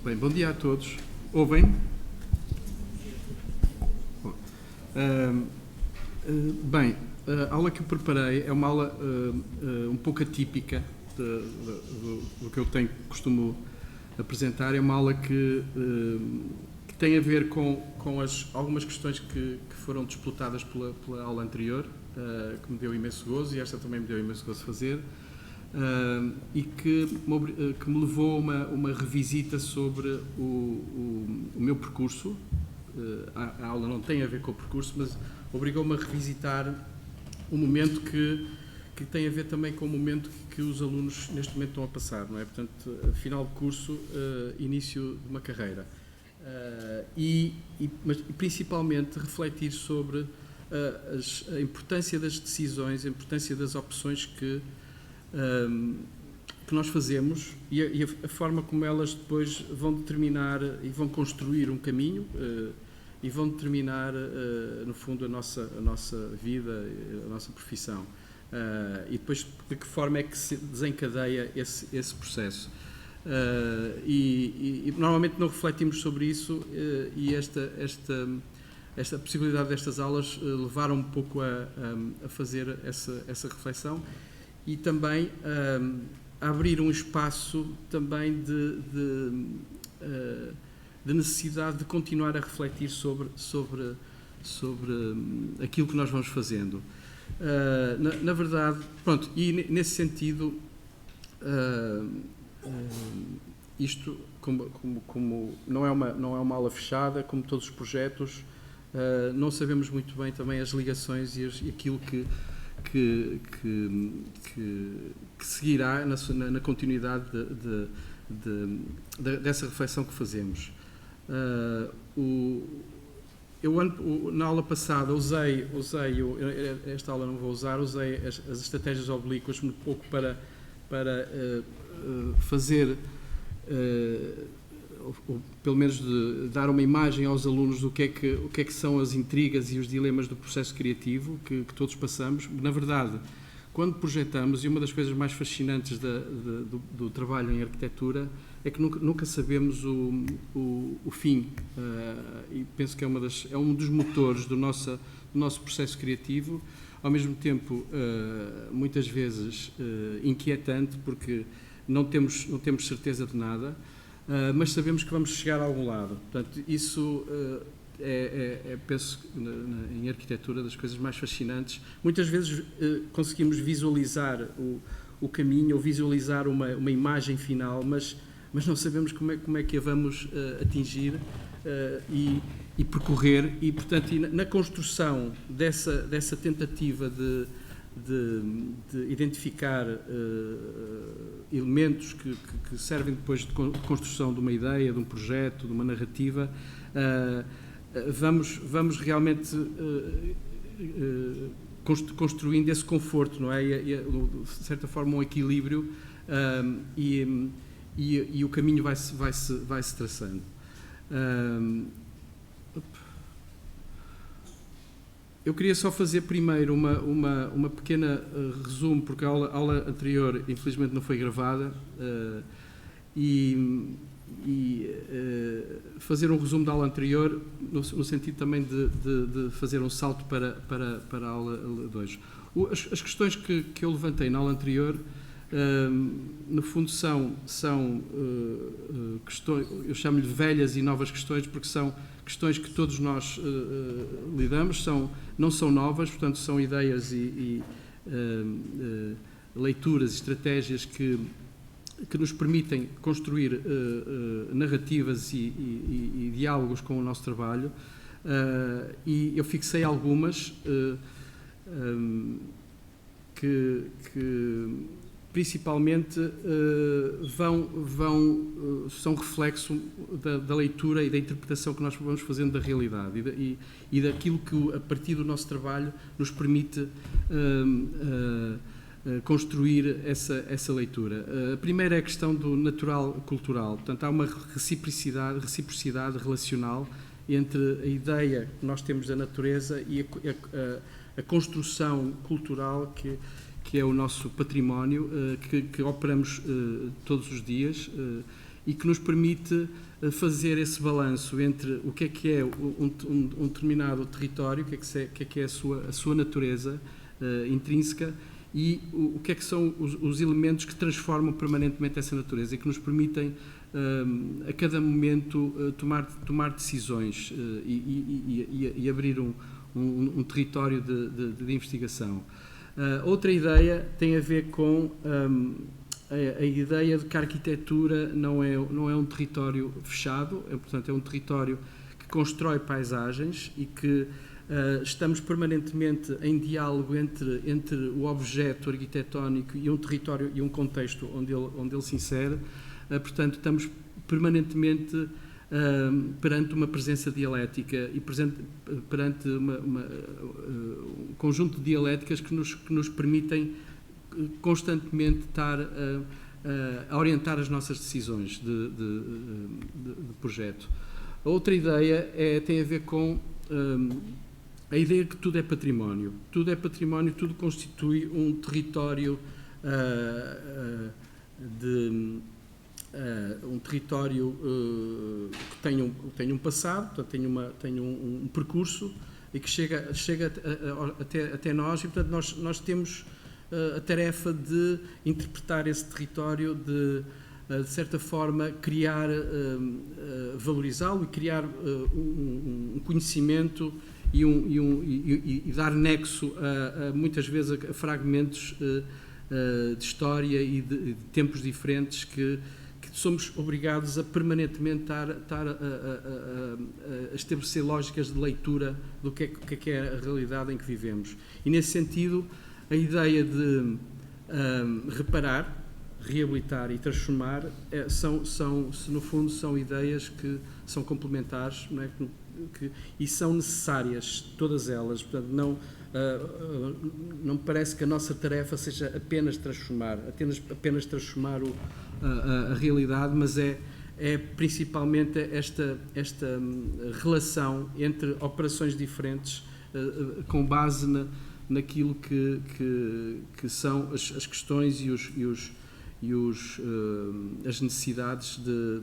Bem, bom dia a todos. Ouvem-me? Bem, a aula que eu preparei é uma aula um pouco atípica do que eu costumo apresentar. É uma aula que tem a ver com algumas questões que foram disputadas pela aula anterior, que me deu imenso gozo, e esta também me deu imenso gozo fazer, e que me levou a uma revisita sobre o meu percurso. A aula não tem a ver com o percurso, mas obrigou-me a revisitar um momento que tem a ver também com o momento que os alunos neste momento estão a passar, não é? Portanto, final de curso, início de uma carreira. Mas principalmente refletir sobre a importância das decisões, a importância das opções que nós fazemos e a forma como elas depois vão determinar e vão construir um caminho e vão determinar, no fundo, a nossa vida, a nossa profissão. E depois de que forma é que se desencadeia esse processo. E normalmente não refletimos sobre isso, e esta possibilidade destas aulas levaram um pouco a fazer essa reflexão e também a abrir um espaço também de necessidade de continuar a refletir sobre aquilo que nós vamos fazendo. Na verdade, pronto, e nesse sentido, isto como não é uma aula fechada, como todos os projetos, não sabemos muito bem também as ligações e aquilo que seguirá na continuidade dessa reflexão que fazemos. Na aula passada usei esta aula não vou usar, usei as estratégias oblíquas um pouco para fazer, ou pelo menos de dar uma imagem aos alunos do que é que são as intrigas e os dilemas do processo criativo que todos passamos. Na verdade, quando projetamos, e uma das coisas mais fascinantes do trabalho em arquitetura é que nunca sabemos o fim, e penso que é um dos motores do nosso processo criativo, ao mesmo tempo muitas vezes inquietante, porque não temos certeza de nada, mas sabemos que vamos chegar a algum lado. Portanto, isso penso, em arquitetura, das coisas mais fascinantes. Muitas vezes conseguimos visualizar o caminho, ou visualizar uma imagem final, mas não sabemos como é que a vamos atingir e percorrer, e, portanto, na construção dessa tentativa de identificar elementos que servem depois de construção de uma ideia, de um projeto, de uma narrativa, vamos realmente construindo esse conforto, não é? De certa forma, um equilíbrio, e o caminho vai-se traçando. Eu queria só fazer primeiro uma pequena resumo, porque a aula anterior, infelizmente, não foi gravada, e fazer um resumo da aula anterior, no sentido também de fazer um salto para a aula 2. As questões que eu levantei na aula anterior, no fundo, são questões, eu chamo-lhe velhas e novas questões, porque são questões que todos nós lidamos, não são novas, portanto, são ideias e leituras, estratégias que nos permitem construir narrativas e diálogos com o nosso trabalho, e eu fixei algumas que principalmente são reflexo da leitura e da interpretação que nós vamos fazendo da realidade e daquilo que, a partir do nosso trabalho, nos permite construir essa leitura. A primeira é a questão do natural-cultural. Portanto, há uma reciprocidade relacional entre a ideia que nós temos da natureza e a construção cultural que é o nosso património, que operamos todos os dias, e que nos permite fazer esse balanço entre o que é um determinado território, o que é a sua natureza intrínseca, e o que é que são os elementos que transformam permanentemente essa natureza e que nos permitem a cada momento tomar decisões e abrir um território de investigação. Outra ideia tem a ver com a ideia de que a arquitetura não é um território fechado, portanto é um território que constrói paisagens e que estamos permanentemente em diálogo entre o objeto arquitetónico e um território e um contexto onde ele se insere. Portanto, estamos permanentemente perante uma presença dialética e perante um conjunto de dialéticas que nos permitem constantemente estar a orientar as nossas decisões de projeto. A outra ideia tem a ver com a ideia de que tudo é património. Tudo é património, tudo constitui um território que tem um passado, portanto, tem um percurso e que chega até nós, e portanto nós temos a tarefa de interpretar esse território, de certa forma criar, valorizá-lo e criar um conhecimento e dar nexo muitas vezes a fragmentos de história e de tempos diferentes que somos obrigados a permanentemente estar a estabelecer lógicas de leitura do que é a realidade em que vivemos. E nesse sentido, a ideia de reparar, reabilitar e transformar no fundo, são ideias que são complementares, não é? E são necessárias, todas elas. Portanto, não me parece que a nossa tarefa seja apenas transformar a realidade, mas é principalmente esta relação entre operações diferentes com base naquilo que são as questões as necessidades de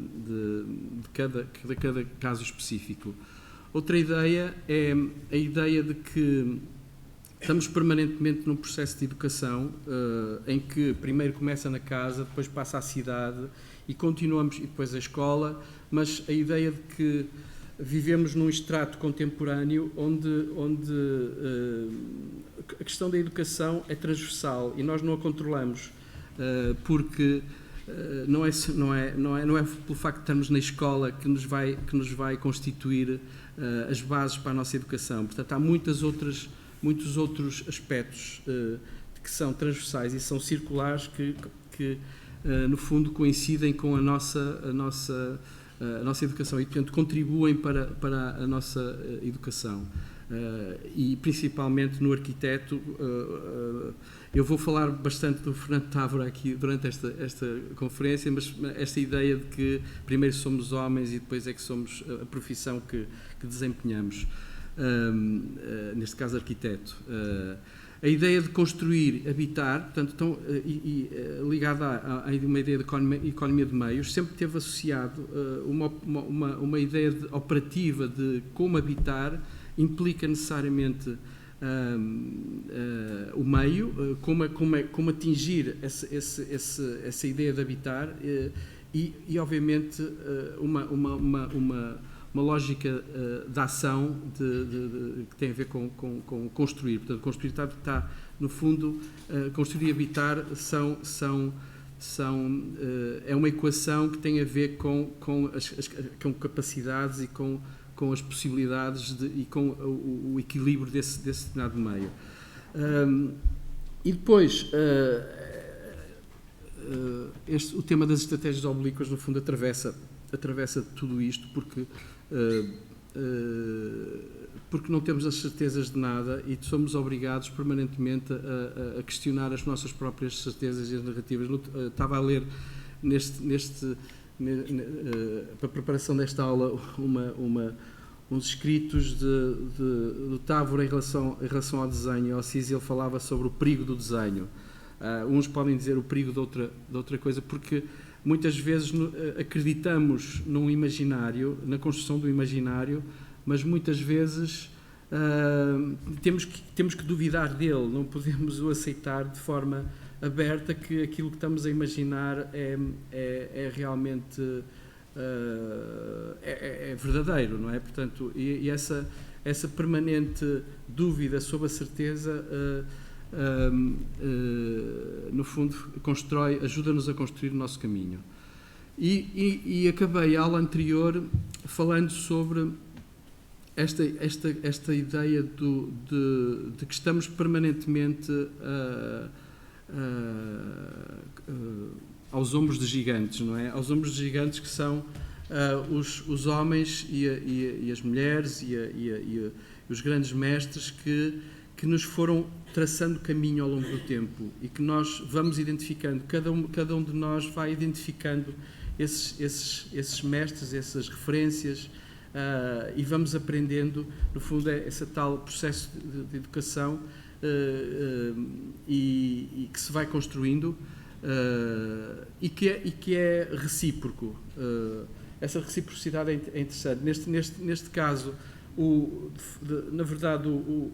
cada caso específico. Outra ideia é a ideia de que estamos permanentemente num processo de educação em que primeiro começa na casa, depois passa à cidade e continuamos, e depois a escola, mas a ideia de que vivemos num extrato contemporâneo onde a questão da educação é transversal e nós não a controlamos porque não é pelo facto de estarmos na escola que nos vai constituir as bases para a nossa educação. Portanto, há muitos outros aspectos que são transversais e são circulares que no fundo coincidem com a nossa educação e, portanto, contribuem para a nossa educação. E principalmente no arquiteto, eu vou falar bastante do Fernando Távora aqui durante esta conferência, mas esta ideia de que primeiro somos homens e depois é que somos a profissão que desempenhamos, neste caso arquiteto. A ideia de construir, habitar, portanto, ligada a uma ideia de economia de meios, sempre teve associado uma ideia operativa de como habitar implica necessariamente o meio, como atingir essa ideia de habitar e obviamente uma lógica de ação que tem a ver com construir. Portanto, construir está no fundo, construir e habitar é uma equação que tem a ver com capacidades e com as possibilidades e com o equilíbrio desse determinado meio. E depois, o tema das estratégias oblíquas, no fundo, atravessa tudo isto, porque não temos as certezas de nada e somos obrigados permanentemente a questionar as nossas próprias certezas e as narrativas. Estava a ler para a preparação desta aula uns escritos do Távora em relação ao desenho. Ao Assis, ele falava sobre o perigo do desenho. Uns podem dizer o perigo de outra coisa, porque muitas vezes acreditamos num imaginário, na construção do imaginário, mas muitas vezes temos que duvidar dele, não podemos o aceitar de forma aberta que aquilo que estamos a imaginar é realmente verdadeiro, não é? Portanto, e essa permanente dúvida sobre a certeza, no fundo, ajuda-nos a construir o nosso caminho. E acabei a aula anterior falando sobre esta ideia de que estamos permanentemente aos ombros de gigantes, não é? Aos ombros de gigantes que são os homens e as mulheres e os grandes mestres que nos foram traçando caminho ao longo do tempo e que nós vamos identificando, cada um de nós vai identificando esses mestres, essas referências, e vamos aprendendo, no fundo, esse tal processo de educação e que se vai construindo e que é recíproco. Essa reciprocidade é interessante. Neste caso, na verdade, o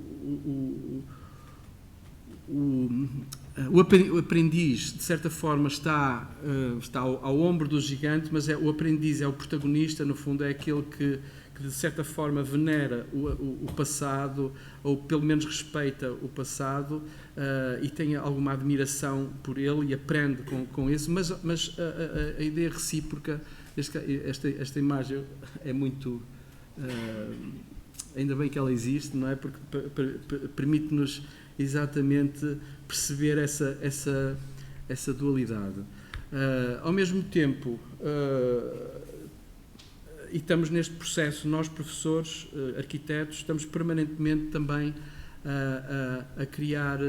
aprendiz, de certa forma, está ao ombro do gigante, mas o aprendiz é o protagonista, no fundo, é aquele que de certa forma venera o passado, ou pelo menos respeita o passado, e tem alguma admiração por ele e aprende com isso, mas a ideia recíproca, esta imagem é muito... ainda bem que ela existe, não é? Porque permite-nos exatamente perceber essa dualidade. Ao mesmo tempo, e estamos neste processo, nós professores, arquitetos, estamos permanentemente também a criar,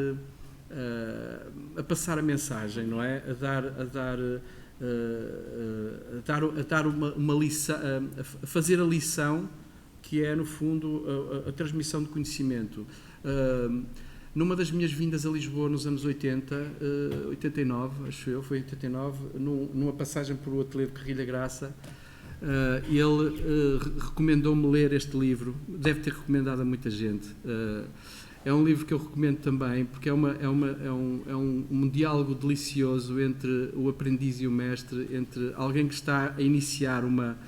a passar a mensagem, não é? A dar uma lição, a fazer a lição, que é, no fundo, a transmissão de conhecimento. Numa das minhas vindas a Lisboa nos anos 89, acho eu, foi 89, numa passagem por o ateliê de Carrilha Graça, ele recomendou-me ler este livro, deve ter recomendado a muita gente. É um livro que eu recomendo também, porque é um diálogo delicioso entre o aprendiz e o mestre, entre alguém que está a iniciar uma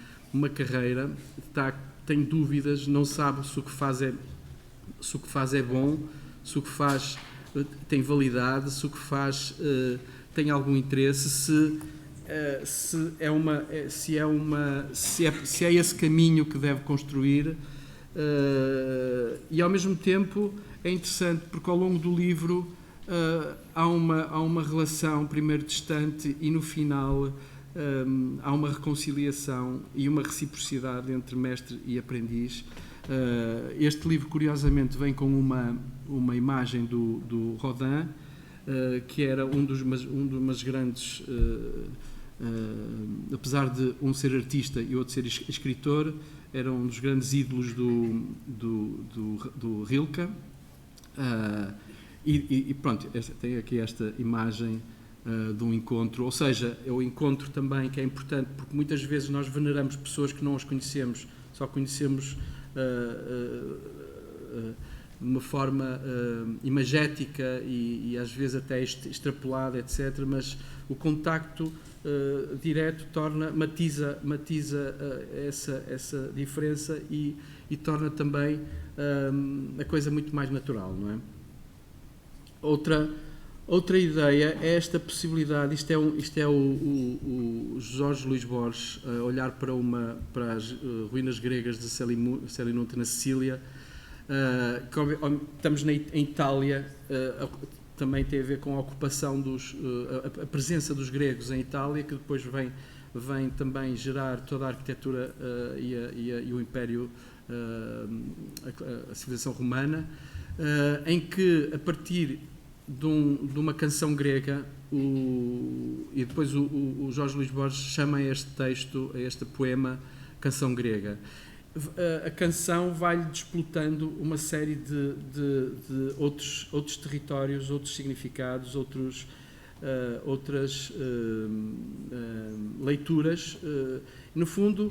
carreira, tem dúvidas, não sabe se o que faz é bom, se o que faz tem validade, se o que faz tem algum interesse, se é esse caminho que deve construir, e ao mesmo tempo é interessante porque ao longo do livro há uma relação primeiro distante e no final há uma reconciliação e uma reciprocidade entre mestre e aprendiz. Este livro, curiosamente, vem com uma imagem do Rodin, que era um dos grandes, apesar de um ser artista e outro ser escritor, era um dos grandes ídolos do Rilke. E pronto, tem aqui esta imagem de um encontro, ou seja, é o encontro também que é importante, porque muitas vezes nós veneramos pessoas que não as conhecemos, só conhecemos de uma forma imagética e às vezes até extrapolada, etc., mas o contacto direto matiza essa diferença e torna também a coisa muito mais natural, não é? Outra ideia é esta possibilidade, isto é o Jorge Luís Borges a olhar para as ruínas gregas de Selinunte na Sicília. Estamos em Itália, também tem a ver com a ocupação a presença dos gregos em Itália, que depois vem também gerar toda a arquitetura e o Império, a civilização romana, em que, a partir de uma canção grega, e depois o Jorge Luís Borges chama a este poema, canção grega. A canção vai-lhe desplotando uma série de outros territórios, outros significados, leituras. No fundo,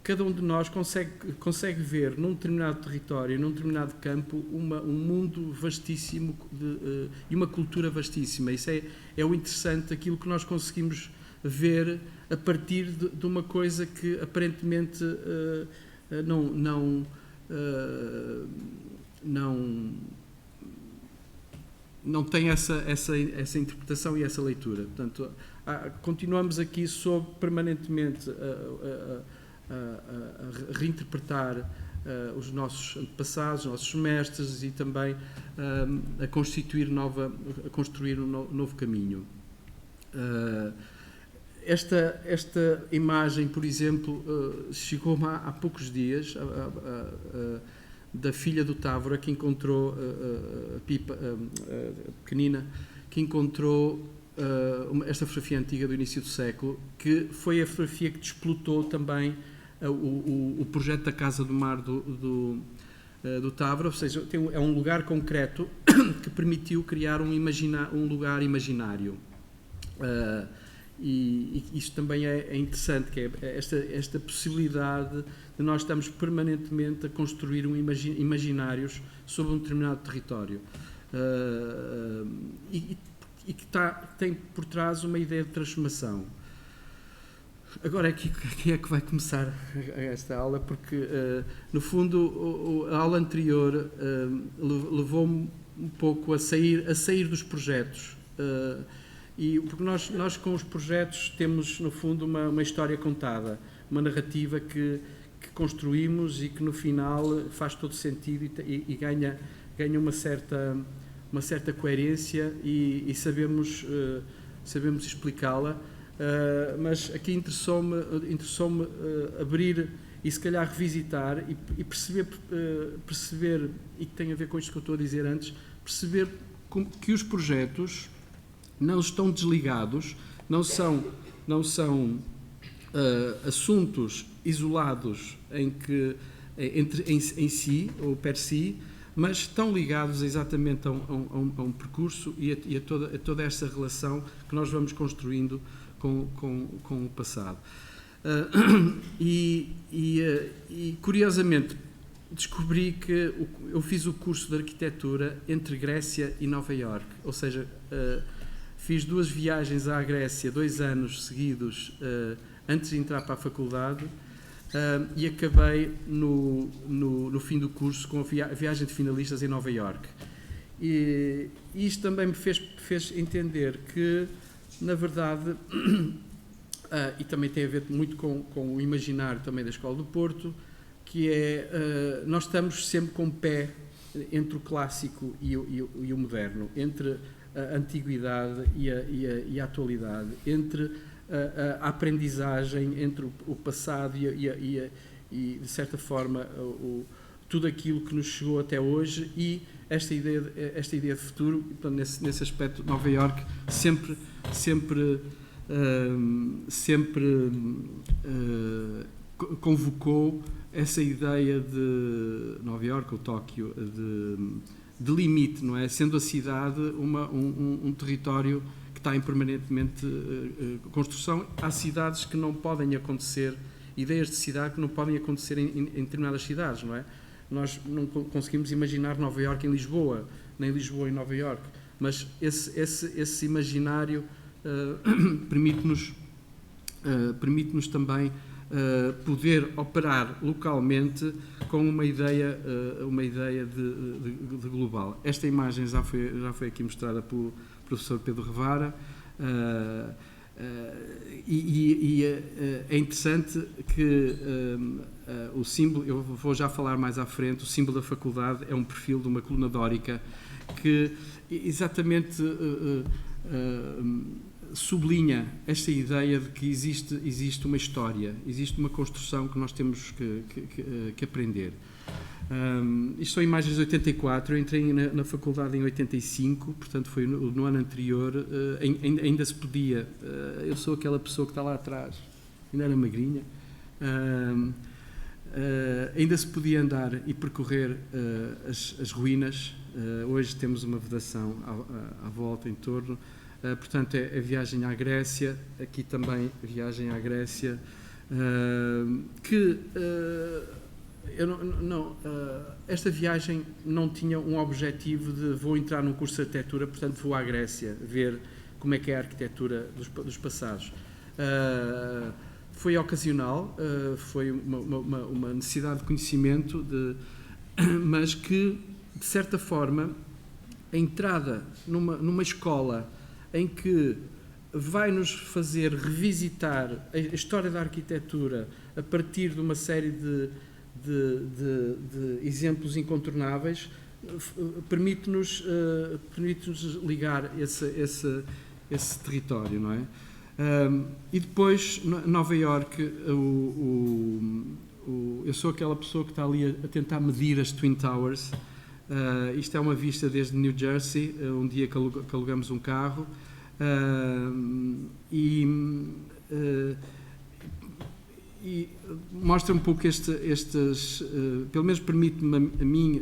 cada um de nós consegue ver num determinado território, num determinado campo, um mundo vastíssimo e uma cultura vastíssima. Isso é o interessante, aquilo que nós conseguimos ver a partir de uma coisa que aparentemente não tem essa interpretação e essa leitura. Portanto, continuamos aqui permanentemente a reinterpretar os nossos antepassados, os nossos mestres, e também a construir um novo caminho. Esta imagem, por exemplo, chegou-me há poucos dias, da filha do Távora, que encontrou a Pipa, pequenina, que encontrou esta fotografia antiga do início do século, que foi a fotografia que desplotou também o projeto da Casa do Mar do Távora, ou seja, é um lugar concreto que permitiu criar um lugar imaginário. E isto também é interessante, que é esta possibilidade de nós estarmos permanentemente a construir imaginários sobre um determinado território, e que tem por trás uma ideia de transformação. Agora aqui é que vai começar esta aula, porque no fundo a aula anterior levou-me um pouco a sair dos projetos, e porque nós com os projetos temos no fundo uma história contada, uma narrativa que construímos e que no final faz todo sentido e ganha uma certa coerência, e sabemos explicá-la. Mas aqui interessou-me abrir e se calhar revisitar e perceber, e que tem a ver com isto que eu estou a dizer antes, perceber que os projetos não estão desligados, não são assuntos isolados em si, ou per si, mas estão ligados exatamente a um percurso e a toda esta relação que nós vamos construindo com o passado. E curiosamente descobri que eu fiz o curso de arquitetura entre Grécia e Nova Iorque, ou seja, fiz 2 viagens à Grécia, 2 anos seguidos, antes de entrar para a faculdade, e acabei no fim do curso com a viagem de finalistas em Nova Iorque. E isto também me fez entender que, na verdade, e também tem a ver muito com o imaginário também da Escola do Porto, que é, nós estamos sempre com o pé entre o clássico e o moderno, entre a antiguidade e a atualidade, entre a aprendizagem, entre o passado e de certa forma, tudo aquilo que nos chegou até hoje, e esta ideia de futuro. Portanto, nesse aspecto, Nova Iorque sempre convocou essa ideia de Nova Iorque ou Tóquio de limite, não é? Sendo a cidade um território que está em permanentemente construção. Há cidades que não podem acontecer, ideias de cidade que não podem acontecer em determinadas cidades, não é? Nós não conseguimos imaginar Nova Iorque em Lisboa, nem Lisboa em Nova Iorque, mas esse imaginário permite-nos também poder operar localmente com uma ideia de global. Esta imagem já foi aqui mostrada pelo professor Pedro Revara, e é interessante que o símbolo, eu vou já falar mais à frente, o símbolo da faculdade é um perfil de uma coluna dórica que exatamente sublinha esta ideia de que existe uma história, existe uma construção que nós temos que aprender. Isto são imagens de 84, eu entrei na faculdade em 85, portanto foi no ano anterior, ainda se podia, eu sou aquela pessoa que está lá atrás, ainda era magrinha, ainda se podia andar e percorrer as ruínas. Hoje temos uma vedação à volta, em torno, portanto, é a viagem à Grécia, aqui também a viagem à Grécia, esta viagem não tinha um objetivo de vou entrar num curso de arquitetura, portanto vou à Grécia ver como é que é a arquitetura dos passados. Foi ocasional, foi uma necessidade de conhecimento, mas que, de certa forma, a entrada numa escola em que vai nos fazer revisitar a história da arquitetura a partir de uma série de exemplos incontornáveis, permite-nos ligar esse território, não é? E depois, Nova Iorque, eu sou aquela pessoa que está ali a tentar medir as Twin Towers. Isto é uma vista desde New Jersey, um dia que alugamos um carro, e mostra um pouco pelo menos permite-me a mim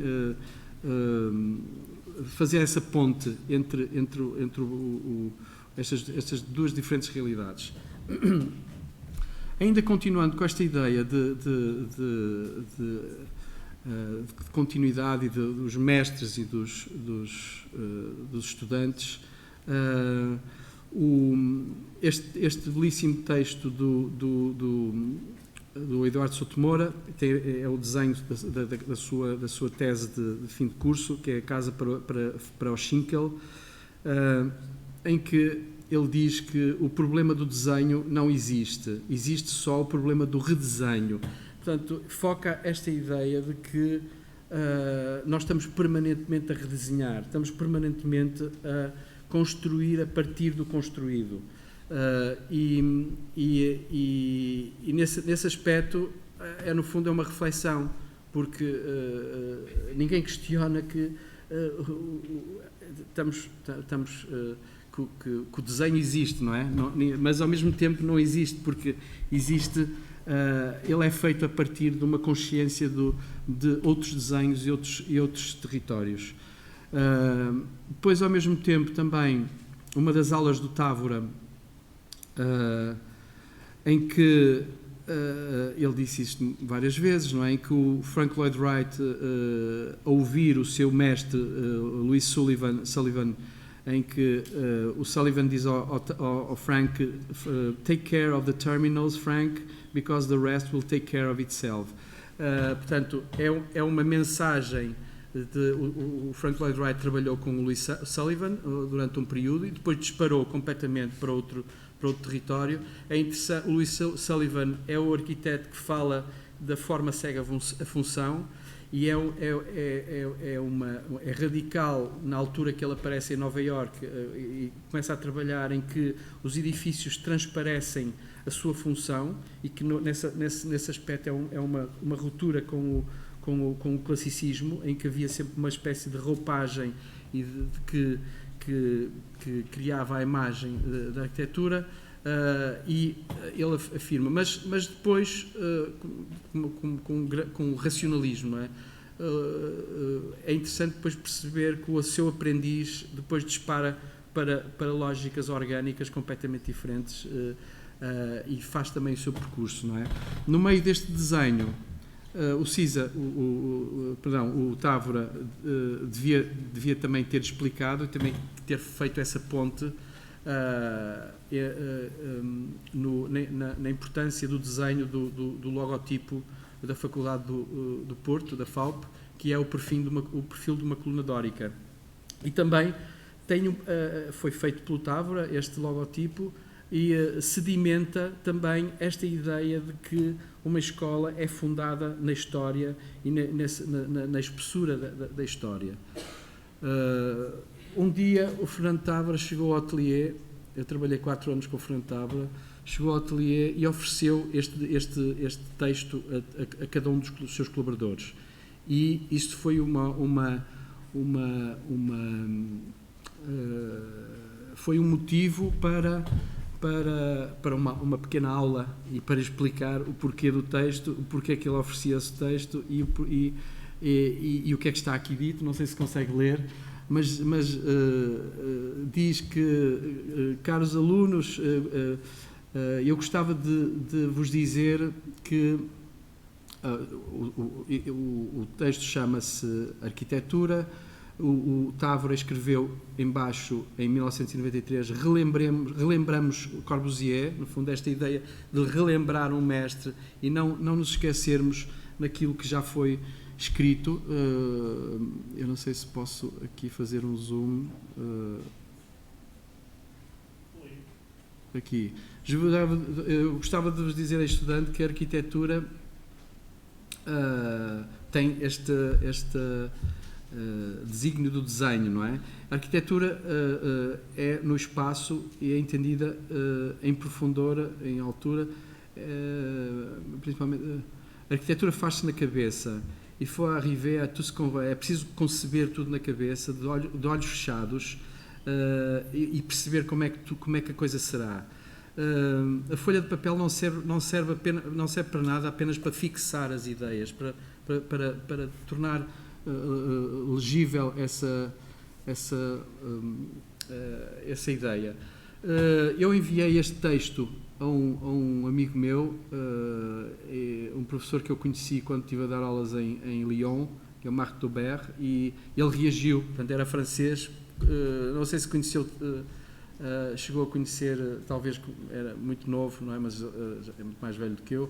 fazer essa ponte entre estas duas diferentes realidades. Ainda continuando com esta ideia de continuidade e dos mestres e dos estudantes, este belíssimo texto do Eduardo Sotomora é o desenho da sua tese de fim de curso, que é a Casa para o Schinkel, em que ele diz que o problema do desenho não existe só o problema do redesenho. Portanto, foca esta ideia de que nós estamos permanentemente a redesenhar, estamos permanentemente a construir a partir do construído. Nesse aspecto, no fundo, é uma reflexão, porque ninguém questiona que que o desenho existe, não é? Mas ao mesmo tempo não existe, porque existe, ele é feito a partir de uma consciência de outros desenhos e outros territórios. Depois, ao mesmo tempo, também, uma das aulas do Távora, em que ele disse isto várias vezes, não é? Em que o Frank Lloyd Wright, a ouvir o seu mestre, Louis Sullivan, em que o Sullivan diz ao Frank, take care of the terminals, Frank, because the rest will take care of itself. Portanto, é uma mensagem o Frank Lloyd Wright trabalhou com o Louis Sullivan durante um período e depois disparou completamente para outro território. É interessante, o Louis Sullivan é o arquiteto que fala da forma cega a função, e é radical na altura que ele aparece em Nova Iorque e começa a trabalhar em que os edifícios transparecem a sua função, e que nesse aspecto é uma ruptura com o classicismo, em que havia sempre uma espécie de roupagem e que criava a imagem da arquitetura. E ele afirma, mas depois com o racionalismo, é interessante depois perceber que o seu aprendiz depois dispara para lógicas orgânicas completamente diferentes, e faz também o seu percurso, não é? No meio deste desenho, o Távora devia também ter explicado e também ter feito essa ponte na importância do desenho do logotipo da Faculdade do Porto, da FAUP, que é o perfil de uma coluna dórica. E também foi feito pelo Távora este logotipo, e sedimenta também esta ideia de que uma escola é fundada na história e na espessura da história. Um dia o Fernando Távora chegou ao ateliê, eu trabalhei 4 anos com o Fernando Távora, chegou ao ateliê e ofereceu este texto a cada um dos seus colaboradores. E isto foi foi um motivo para uma pequena aula e para explicar o porquê do texto, o porquê que ele oferecia esse texto e o que é que está aqui dito. Não sei se consegue ler. diz que, caros alunos, eu gostava de vos dizer que o texto chama-se Arquitetura. O Távora escreveu embaixo, em 1993, relembramos Corbusier, no fundo esta ideia de relembrar um mestre e não nos esquecermos naquilo que já foi escrito. Eu não sei se posso aqui fazer um zoom. Aqui. Eu gostava de vos dizer a estudante que a arquitetura tem este desígnio do desenho, não é? A arquitetura é no espaço e é entendida em profundura, em altura, principalmente. A arquitetura faz-se na cabeça. Il faut arriver à tout ce qu'on voit. É preciso conceber tudo na cabeça, de olhos fechados, e perceber como é que a coisa será. A folha de papel não serve para nada, apenas para fixar as ideias, para tornar legível essa ideia. Eu enviei este texto a um amigo meu, um professor que eu conheci quando estive a dar aulas em Lyon, que é o Marc Taubert, e ele reagiu. Portanto, era francês, não sei se conheceu, chegou a conhecer, talvez era muito novo, não é? Mas é muito mais velho do que eu.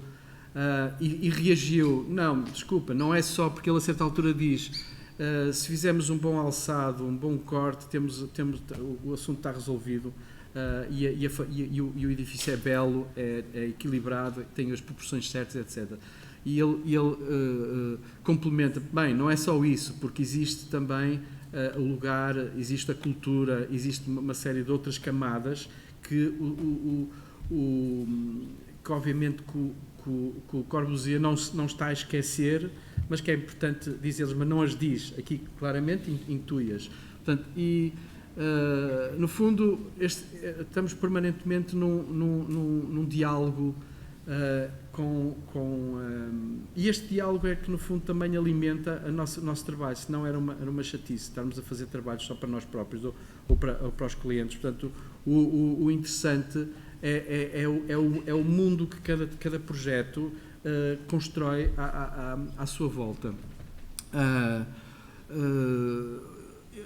E reagiu. Não, desculpa, não é só porque ele a certa altura diz, se fizermos um bom alçado, um bom corte, o assunto está resolvido, e o edifício é belo, é equilibrado, tem as proporções certas, etc. E ele complementa, bem, não é só isso, porque existe também o lugar, existe a cultura, existe uma série de outras camadas que obviamente que o Corbusier não está a esquecer, mas que é importante dizê-los, mas não as diz aqui claramente, intui-as. Portanto, no fundo, estamos permanentemente num diálogo e este diálogo é que, no fundo, também alimenta o nosso trabalho, senão era uma chatice estarmos a fazer trabalhos só para nós próprios ou para os clientes. Portanto, o interessante é o mundo que cada projeto constrói à sua volta.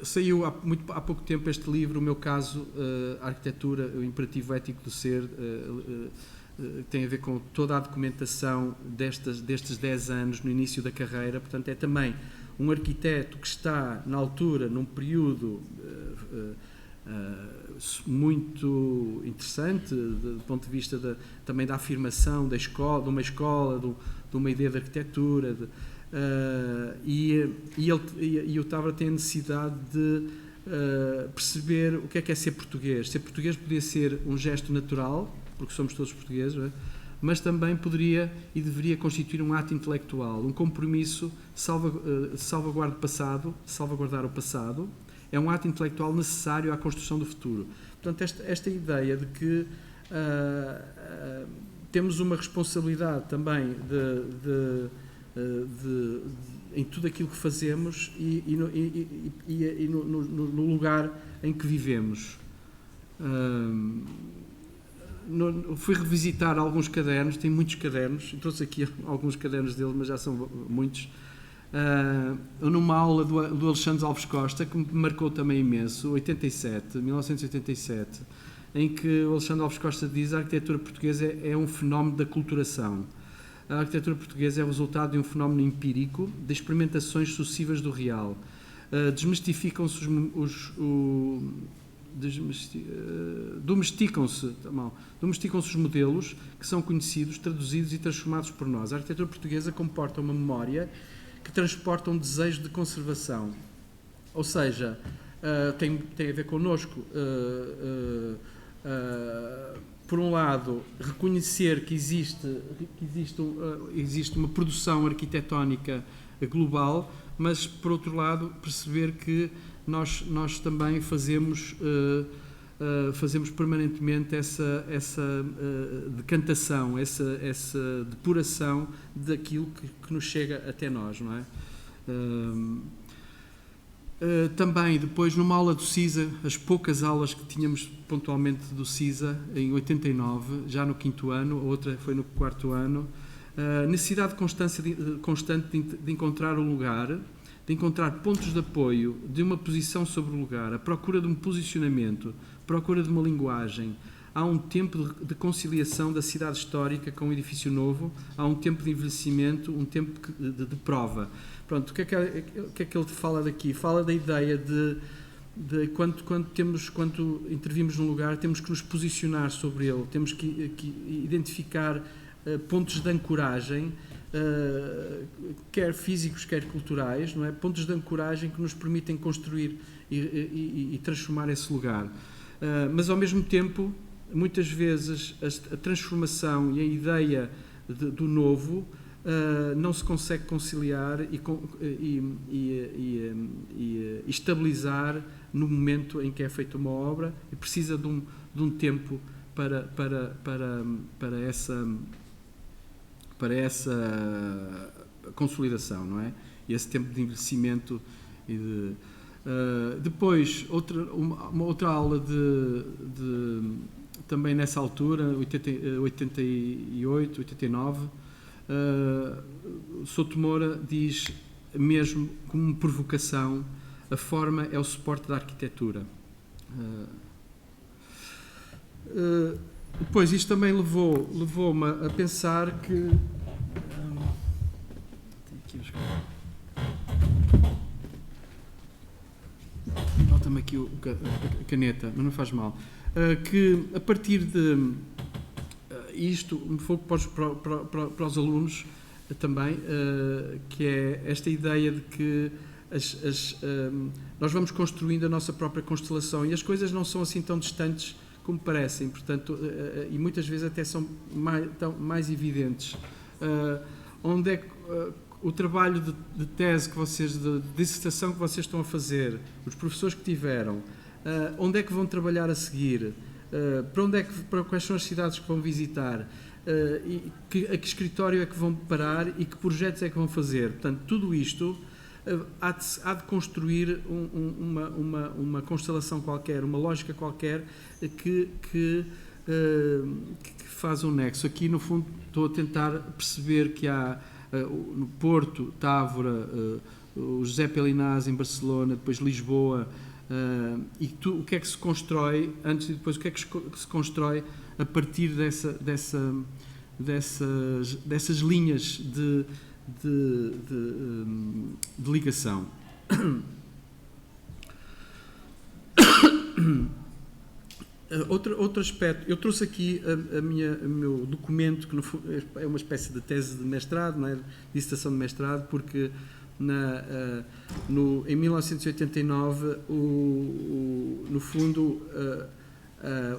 Saiu há pouco tempo este livro, o meu caso, a Arquitetura, o Imperativo Ético do Ser, tem a ver com toda a documentação destes 10 anos no início da carreira. Portanto, é também um arquiteto que está na altura, num período muito interessante do ponto de vista também da afirmação da escola, de uma ideia de arquitetura, e o Távora tem a necessidade de perceber o que é ser português. Ser português podia ser um gesto natural, porque somos todos portugueses, não é? Mas também poderia e deveria constituir um ato intelectual, um compromisso de salvaguardar o passado. É um ato intelectual necessário à construção do futuro. Portanto, esta ideia de que temos uma responsabilidade também em tudo aquilo que fazemos e no lugar em que vivemos. Fui revisitar alguns cadernos, tenho muitos cadernos, trouxe aqui alguns cadernos dele, mas já são muitos. Numa aula do Alexandre Alves Costa, que me marcou também imenso, 1987, em que o Alexandre Alves Costa diz: a arquitetura portuguesa é um fenómeno da aculturação. A arquitetura portuguesa é o resultado de um fenómeno empírico, de experimentações sucessivas do real. Domesticam-se os modelos que são conhecidos, traduzidos e transformados por nós. A arquitetura portuguesa comporta uma memória que transporta um desejo de conservação. Ou seja, tem a ver connosco. Por um lado, reconhecer que existe uma produção arquitetónica global, mas, por outro lado, perceber que nós também fazemos permanentemente essa decantação, essa depuração daquilo que nos chega até nós, não é? Também, depois, numa aula do CISA, as poucas aulas que tínhamos pontualmente do CISA, em 89, já no 5º ano, a outra foi no 4º ano, necessidade constante de encontrar um lugar, de encontrar pontos de apoio, de uma posição sobre o lugar, a procura de um posicionamento, a procura de uma linguagem. Há um tempo de conciliação da cidade histórica com o edifício novo, há um tempo de envelhecimento, um tempo de prova. Pronto, o que é que ele fala daqui? Fala da ideia de quando intervimos num lugar, temos que nos posicionar sobre ele, temos que identificar pontos de ancoragem, quer físicos, quer culturais, não é? Pontos de ancoragem que nos permitem construir e transformar esse lugar. Mas, ao mesmo tempo, muitas vezes a transformação e a ideia do novo não se consegue conciliar e estabilizar no momento em que é feita uma obra, e precisa de um tempo para essa consolidação, não é? E esse tempo de envelhecimento depois, uma outra aula também nessa altura, 88, 89, Souto Moura diz, mesmo como provocação, a forma é o suporte da arquitetura. Depois, isto também levou-me a pensar que... Falta-me aqui a caneta, mas não faz mal. Que a partir de isto, um pouco para os alunos também, que é esta ideia de que nós vamos construindo a nossa própria constelação e as coisas não são assim tão distantes como parecem, portanto, e muitas vezes até são mais evidentes. Onde é que o trabalho de tese que vocês, de dissertação que vocês estão a fazer, os professores que tiveram, onde é que vão trabalhar a seguir, para quais são as cidades que vão visitar, a que escritório é que vão parar e que projetos é que vão fazer. Portanto, tudo isto há de construir uma constelação qualquer, uma lógica qualquer que faz um nexo. Aqui, no fundo, estou a tentar perceber que há no Porto, Távora, o José Pelinaz em Barcelona, depois Lisboa, e o que é que se constrói antes e depois o que é que se constrói a partir dessas linhas de ligação. Outro aspecto, eu trouxe aqui o meu documento, que é uma espécie de tese de mestrado, não é? Dissertação de mestrado, porque em 1989, no fundo,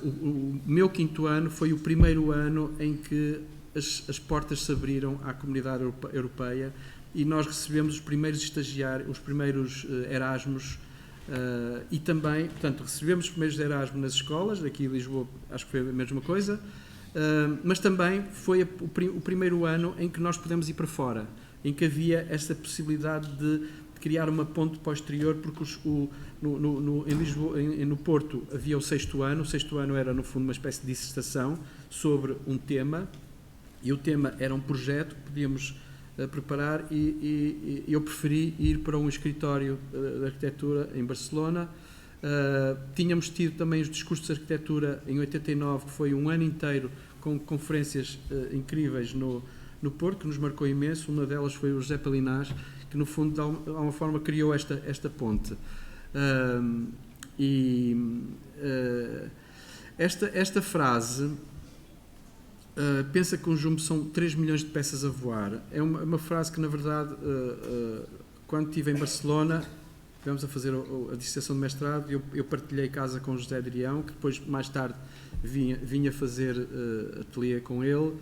o meu 5º ano foi o primeiro ano em que as portas se abriram à comunidade europeia e nós recebemos os primeiros estagiários, os primeiros Erasmus, e também, portanto, recebemos os primeiros Erasmus nas escolas, aqui em Lisboa acho que foi a mesma coisa, mas também foi o primeiro ano em que nós pudemos ir para fora, em que havia esta possibilidade de criar uma ponte para o exterior, porque em Lisboa, no Porto havia o 6º ano. O 6º ano era, no fundo, uma espécie de dissertação sobre um tema, e o tema era um projeto que podíamos preparar, e eu preferi ir para um escritório de arquitetura em Barcelona. Tínhamos tido também os discursos de arquitetura em 89, que foi um ano inteiro com conferências incríveis no Porto, que nos marcou imenso. Uma delas foi o José Pelinaz, que no fundo de alguma forma criou esta ponte. Esta frase, pensa que um jumbo são 3 milhões de peças a voar, é uma frase que, na verdade, quando estive em Barcelona, estivemos a fazer a dissertação de mestrado, eu partilhei casa com o José Adrião, que depois, mais tarde, vinha fazer ateliê com ele.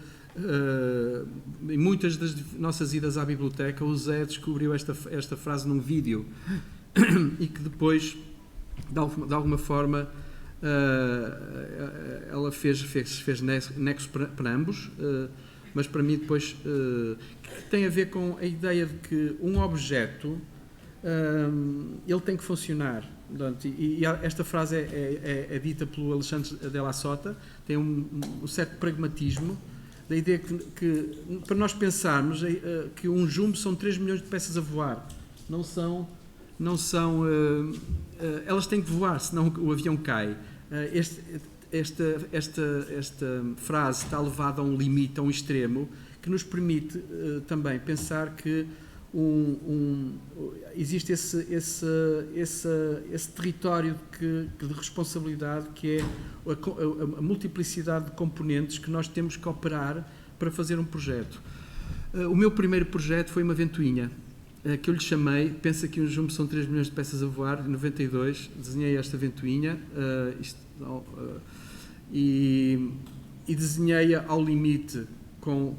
Em muitas das nossas idas à biblioteca, o Zé descobriu esta frase num vídeo e que depois, de alguma forma, ela fez nexo para ambos, mas para mim depois tem a ver com a ideia de que um objeto ele tem que funcionar. Portanto, e esta frase é dita pelo Alexandre Della Sota, tem um certo pragmatismo, da ideia que para nós pensarmos que um jumbo são 3 milhões de peças a voar, não são elas têm que voar, senão o avião cai. Esta frase está levada a um limite, a um extremo, que nos permite também pensar que existe esse território de responsabilidade, que é a multiplicidade de componentes que nós temos que operar para fazer um projeto. O meu primeiro projeto foi uma ventoinha, que eu lhe chamei, pensa que um jumbo são 3 milhões de peças a voar, em 92 desenhei esta ventoinha, e desenhei-a ao limite com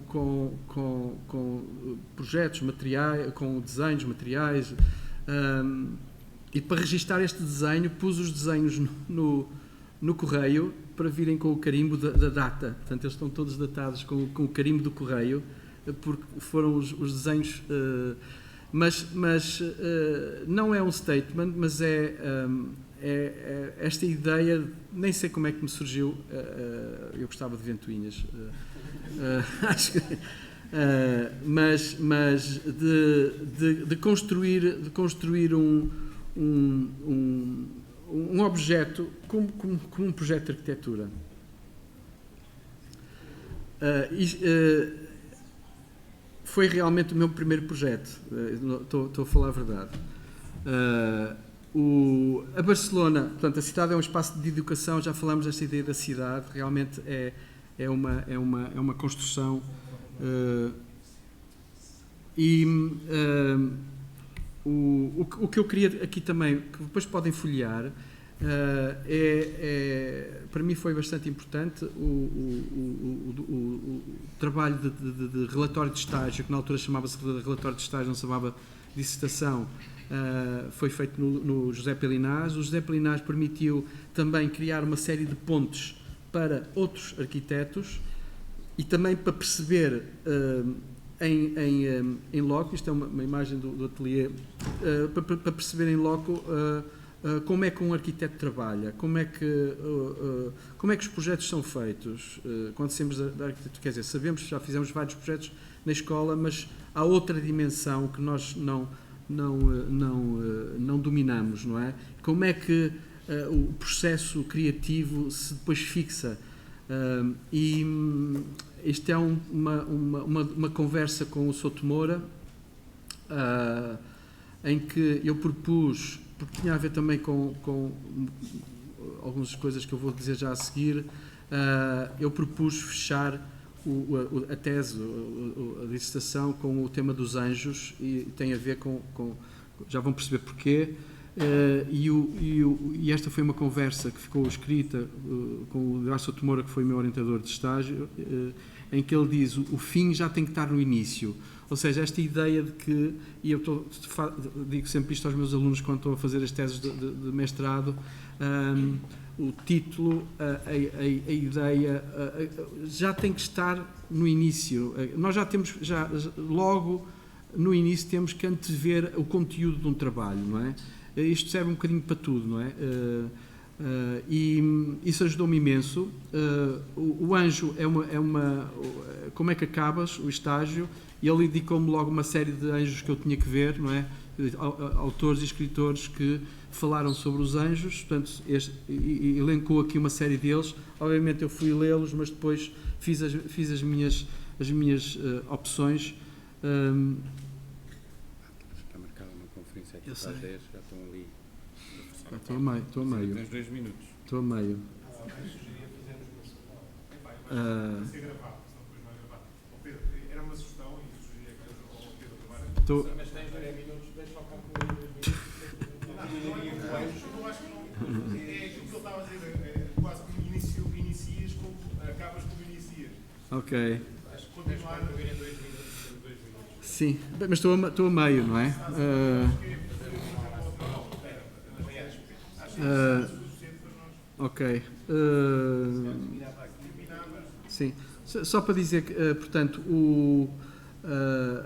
projetos, materiais, com desenhos, materiais, e para registar este desenho pus os desenhos no correio para virem com o carimbo da data. Portanto, eles estão todos datados com o carimbo do correio, porque foram os desenhos, mas não é um statement, mas é esta ideia, nem sei como é que me surgiu, eu gostava de ventoinhas, acho que, mas de construir um objeto como um projeto de arquitetura. Foi realmente o meu primeiro projeto, estou a falar a verdade. A Barcelona, portanto, a cidade é um espaço de educação, já falamos desta ideia da cidade, realmente é uma construção, o que eu queria aqui também, que depois podem folhear, para mim foi bastante importante o trabalho de relatório de estágio, que na altura chamava-se relatório de estágio, não se chamava dissertação. Foi feito no José Pelinás. O José Pelinás permitiu também criar uma série de pontes para outros arquitetos e também para perceber em loco, isto é uma imagem do ateliê, para perceber em loco como é que um arquiteto trabalha, como é que os projetos são feitos. Quando saímos da arquitetura, quer dizer, sabemos que já fizemos vários projetos na escola, mas há outra dimensão que nós não dominamos, não é? Como é que o processo criativo se depois fixa? E isto é uma conversa com o Souto Moura, em que eu propus, porque tinha a ver também com algumas coisas que eu vou dizer já a seguir, eu propus fechar a tese, a dissertação, com o tema dos anjos, e tem a ver com já vão perceber porquê, e esta foi uma conversa que ficou escrita com o Graça Moura, que foi meu orientador de estágio, em que ele diz: o fim já tem que estar no início. Ou seja, esta ideia de que, e eu digo sempre isto aos meus alunos quando estou a fazer as teses de mestrado, o título, a ideia, já tem que estar no início. Nós já temos, logo no início, temos que antever o conteúdo de um trabalho, não é? Isto serve um bocadinho para tudo, não é? E isso ajudou-me imenso. O anjo como é que acabas o estágio? E ele indicou-me logo uma série de anjos que eu tinha que ver, não é? Autores e escritores que falaram sobre os anjos, portanto, e elencou aqui uma série deles. Obviamente eu fui lê-los, mas depois fiz as minhas opções. Está marcada uma conferência aqui para as 10, já estão ali. Estou a meio. Tens 2 minutos. Estou a meio. Ser gravado, senão depois não é gravado. Pedro, era uma sugestão e sugeria que ao Pedro gravar. Mas tens 10 minutos, deixa só concluir. Eu acho que não. É aquilo que ele estava a dizer, quase como inicias, acabas como inicias. Ok. Acho que continuar a ver em 2 minutos. Sim, mas estou a meio, não é? Ok. Sim. Só para dizer que, portanto,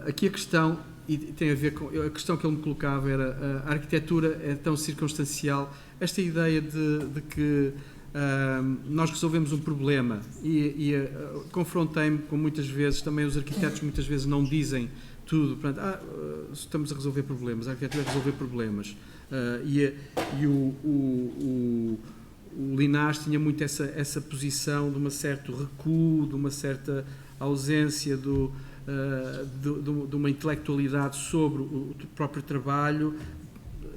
aqui a questão, e tem a ver com a questão que ele me colocava era a arquitetura é tão circunstancial, esta ideia de que nós resolvemos um problema e confrontei-me com muitas vezes, também os arquitetos muitas vezes não dizem tudo, portanto, estamos a resolver problemas, a arquitetura é resolver problemas. O Linás tinha muito essa posição de um certo recuo, de uma certa ausência de uma intelectualidade sobre o próprio trabalho.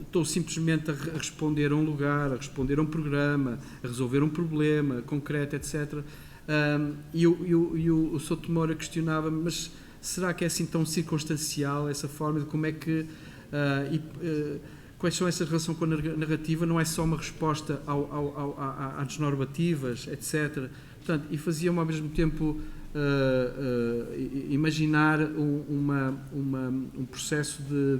Estou simplesmente a responder a um lugar, a responder a um programa, a resolver um problema concreto, etc. O Sotomora questionava-me, mas será que é assim tão circunstancial essa forma de como é que... quais são essa relação com a narrativa? Não é só uma resposta às normativas, etc. Portanto, e fazia-me ao mesmo tempo imaginar um processo de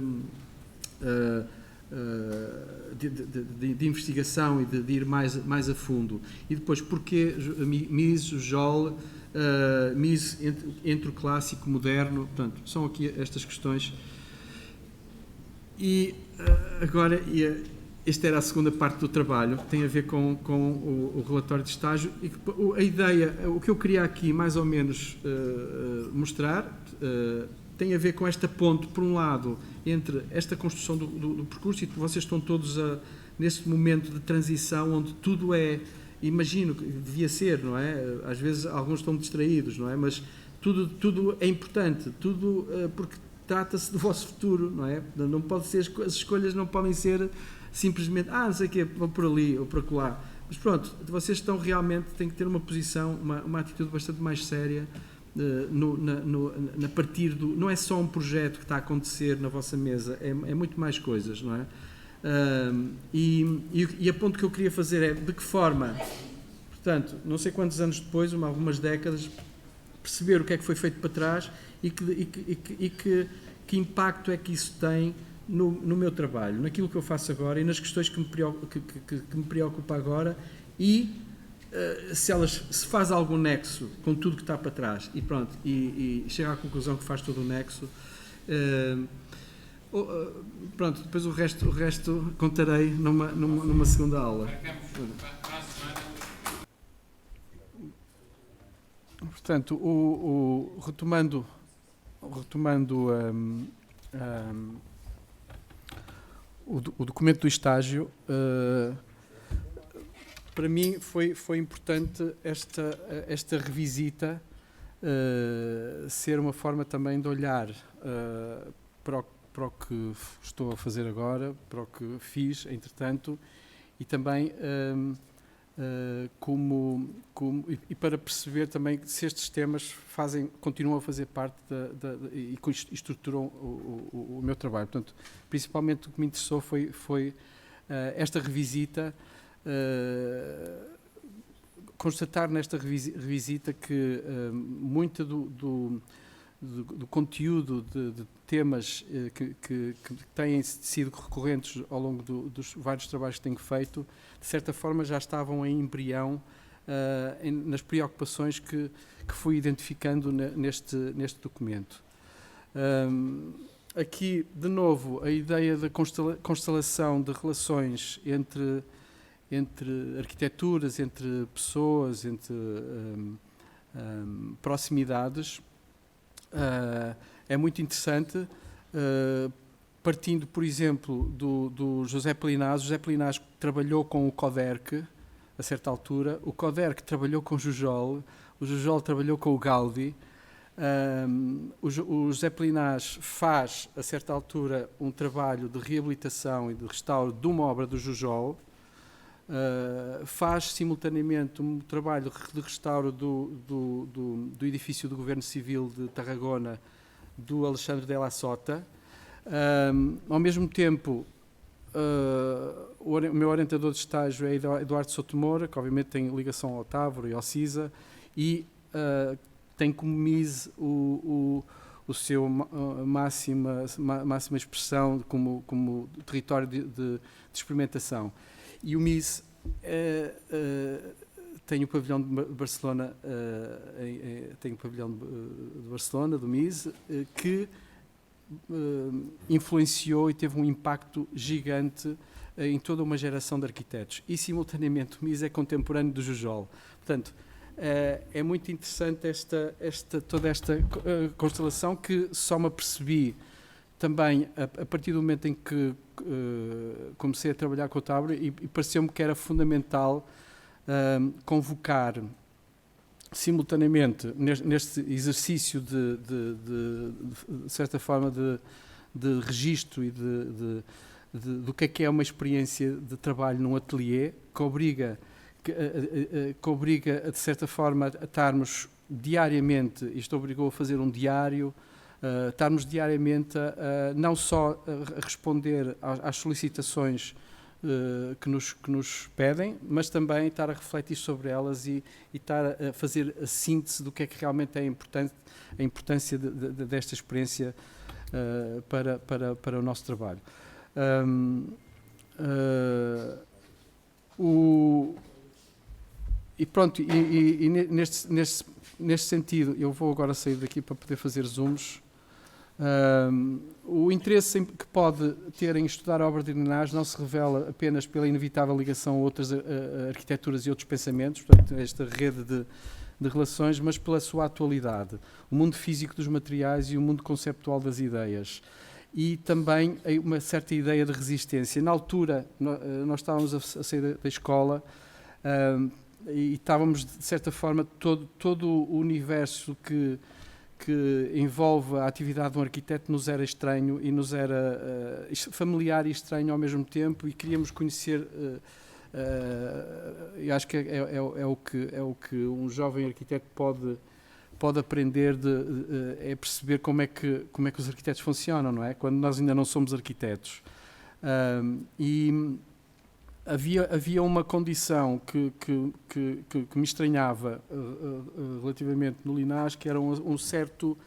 investigação e de ir mais a fundo. E depois, porquê Mise, Jolle, Mise entre o clássico e o moderno? Portanto, são aqui estas questões. E agora, esta era a segunda parte do trabalho, tem a ver com o relatório de estágio, e a ideia, o que eu queria aqui mais ou menos mostrar, tem a ver com esta ponte, por um lado, entre esta construção do percurso, e vocês estão todos nesse momento de transição, onde tudo é, imagino que devia ser, não é? Às vezes alguns estão distraídos, não é? Mas tudo é importante, tudo porque trata-se do vosso futuro, não é? Não pode ser, as escolhas não podem ser simplesmente, não sei o quê, vou por ali ou por acolá. Mas pronto, vocês estão realmente, têm que ter uma posição, uma atitude bastante mais séria na partir do... Não é só um projeto que está a acontecer na vossa mesa, é muito mais coisas, não é? E a ponto que eu queria fazer é de que forma, portanto, não sei quantos anos depois, algumas décadas, perceber o que é que foi feito para trás e que impacto é que isso tem no meu trabalho, naquilo que eu faço agora e nas questões que me preocupa agora e se faz algum nexo com tudo que está para trás e pronto, e chega à conclusão que faz todo o nexo. Pronto, depois o resto contarei numa segunda aula. Portanto, retomando o documento do estágio, para mim foi importante esta revisita ser uma forma também de olhar para o que estou a fazer agora, para o que fiz, entretanto, e também e para perceber também se estes temas continuam a fazer parte e estruturam o meu trabalho. Portanto, principalmente o que me interessou foi esta revisita, constatar nesta revisita que muito do conteúdo de temas que têm sido recorrentes ao longo dos vários trabalhos que tenho feito, de certa forma já estavam em embrião nas preocupações que fui identificando neste documento. Aqui, de novo, a ideia da constelação de relações entre arquiteturas, entre pessoas, entre proximidades, é muito interessante, partindo, por exemplo, do José Pelinás. José Pelinás trabalhou com o Coderc, a certa altura, o Coderc trabalhou com o Jujol trabalhou com o Gaudi, o José Pelinás faz, a certa altura, um trabalho de reabilitação e de restauro de uma obra do Jujol, faz simultaneamente um trabalho de restauro do edifício do Governo Civil de Tarragona, do Alexandre de la Sota. Ao mesmo tempo, o meu orientador de estágio é Eduardo Sotomora, que obviamente tem ligação ao Távora e ao CISA, e tem como mise o seu máxima expressão como território de experimentação. E o MIS tem o pavilhão de Barcelona, do MIS, que influenciou e teve um impacto gigante em toda uma geração de arquitetos. E, simultaneamente, o MIS é contemporâneo do Jujol. Portanto, é muito interessante toda esta constelação, que só me apercebi também a partir do momento em que comecei a trabalhar com o Tábora, e pareceu-me que era fundamental convocar simultaneamente neste exercício de certa forma de registro e do que é uma experiência de trabalho num ateliê, que obriga de certa forma a estarmos diariamente, isto obrigou a fazer um diário, estarmos diariamente não só a responder às solicitações que nos pedem, mas também estar a refletir sobre elas e estar a fazer a síntese do que é que realmente é a importância desta experiência para o nosso trabalho. E pronto, neste sentido, eu vou agora sair daqui para poder fazer zooms. O interesse que pode ter em estudar a obra de Linás não se revela apenas pela inevitável ligação a outras arquiteturas e outros pensamentos, portanto, esta rede de relações, mas pela sua atualidade, o mundo físico dos materiais e o mundo conceptual das ideias. E também uma certa ideia de resistência. Na altura, nós estávamos a sair da escola e estávamos, de certa forma, todo o universo que envolve a atividade de um arquiteto nos era estranho e nos era familiar e estranho ao mesmo tempo, e queríamos conhecer. Eu acho que é o que um jovem arquiteto pode aprender, é perceber como é que os arquitetos funcionam, não é? Quando nós ainda não somos arquitetos. E havia uma condição que me estranhava relativamente no Linás, que era um certo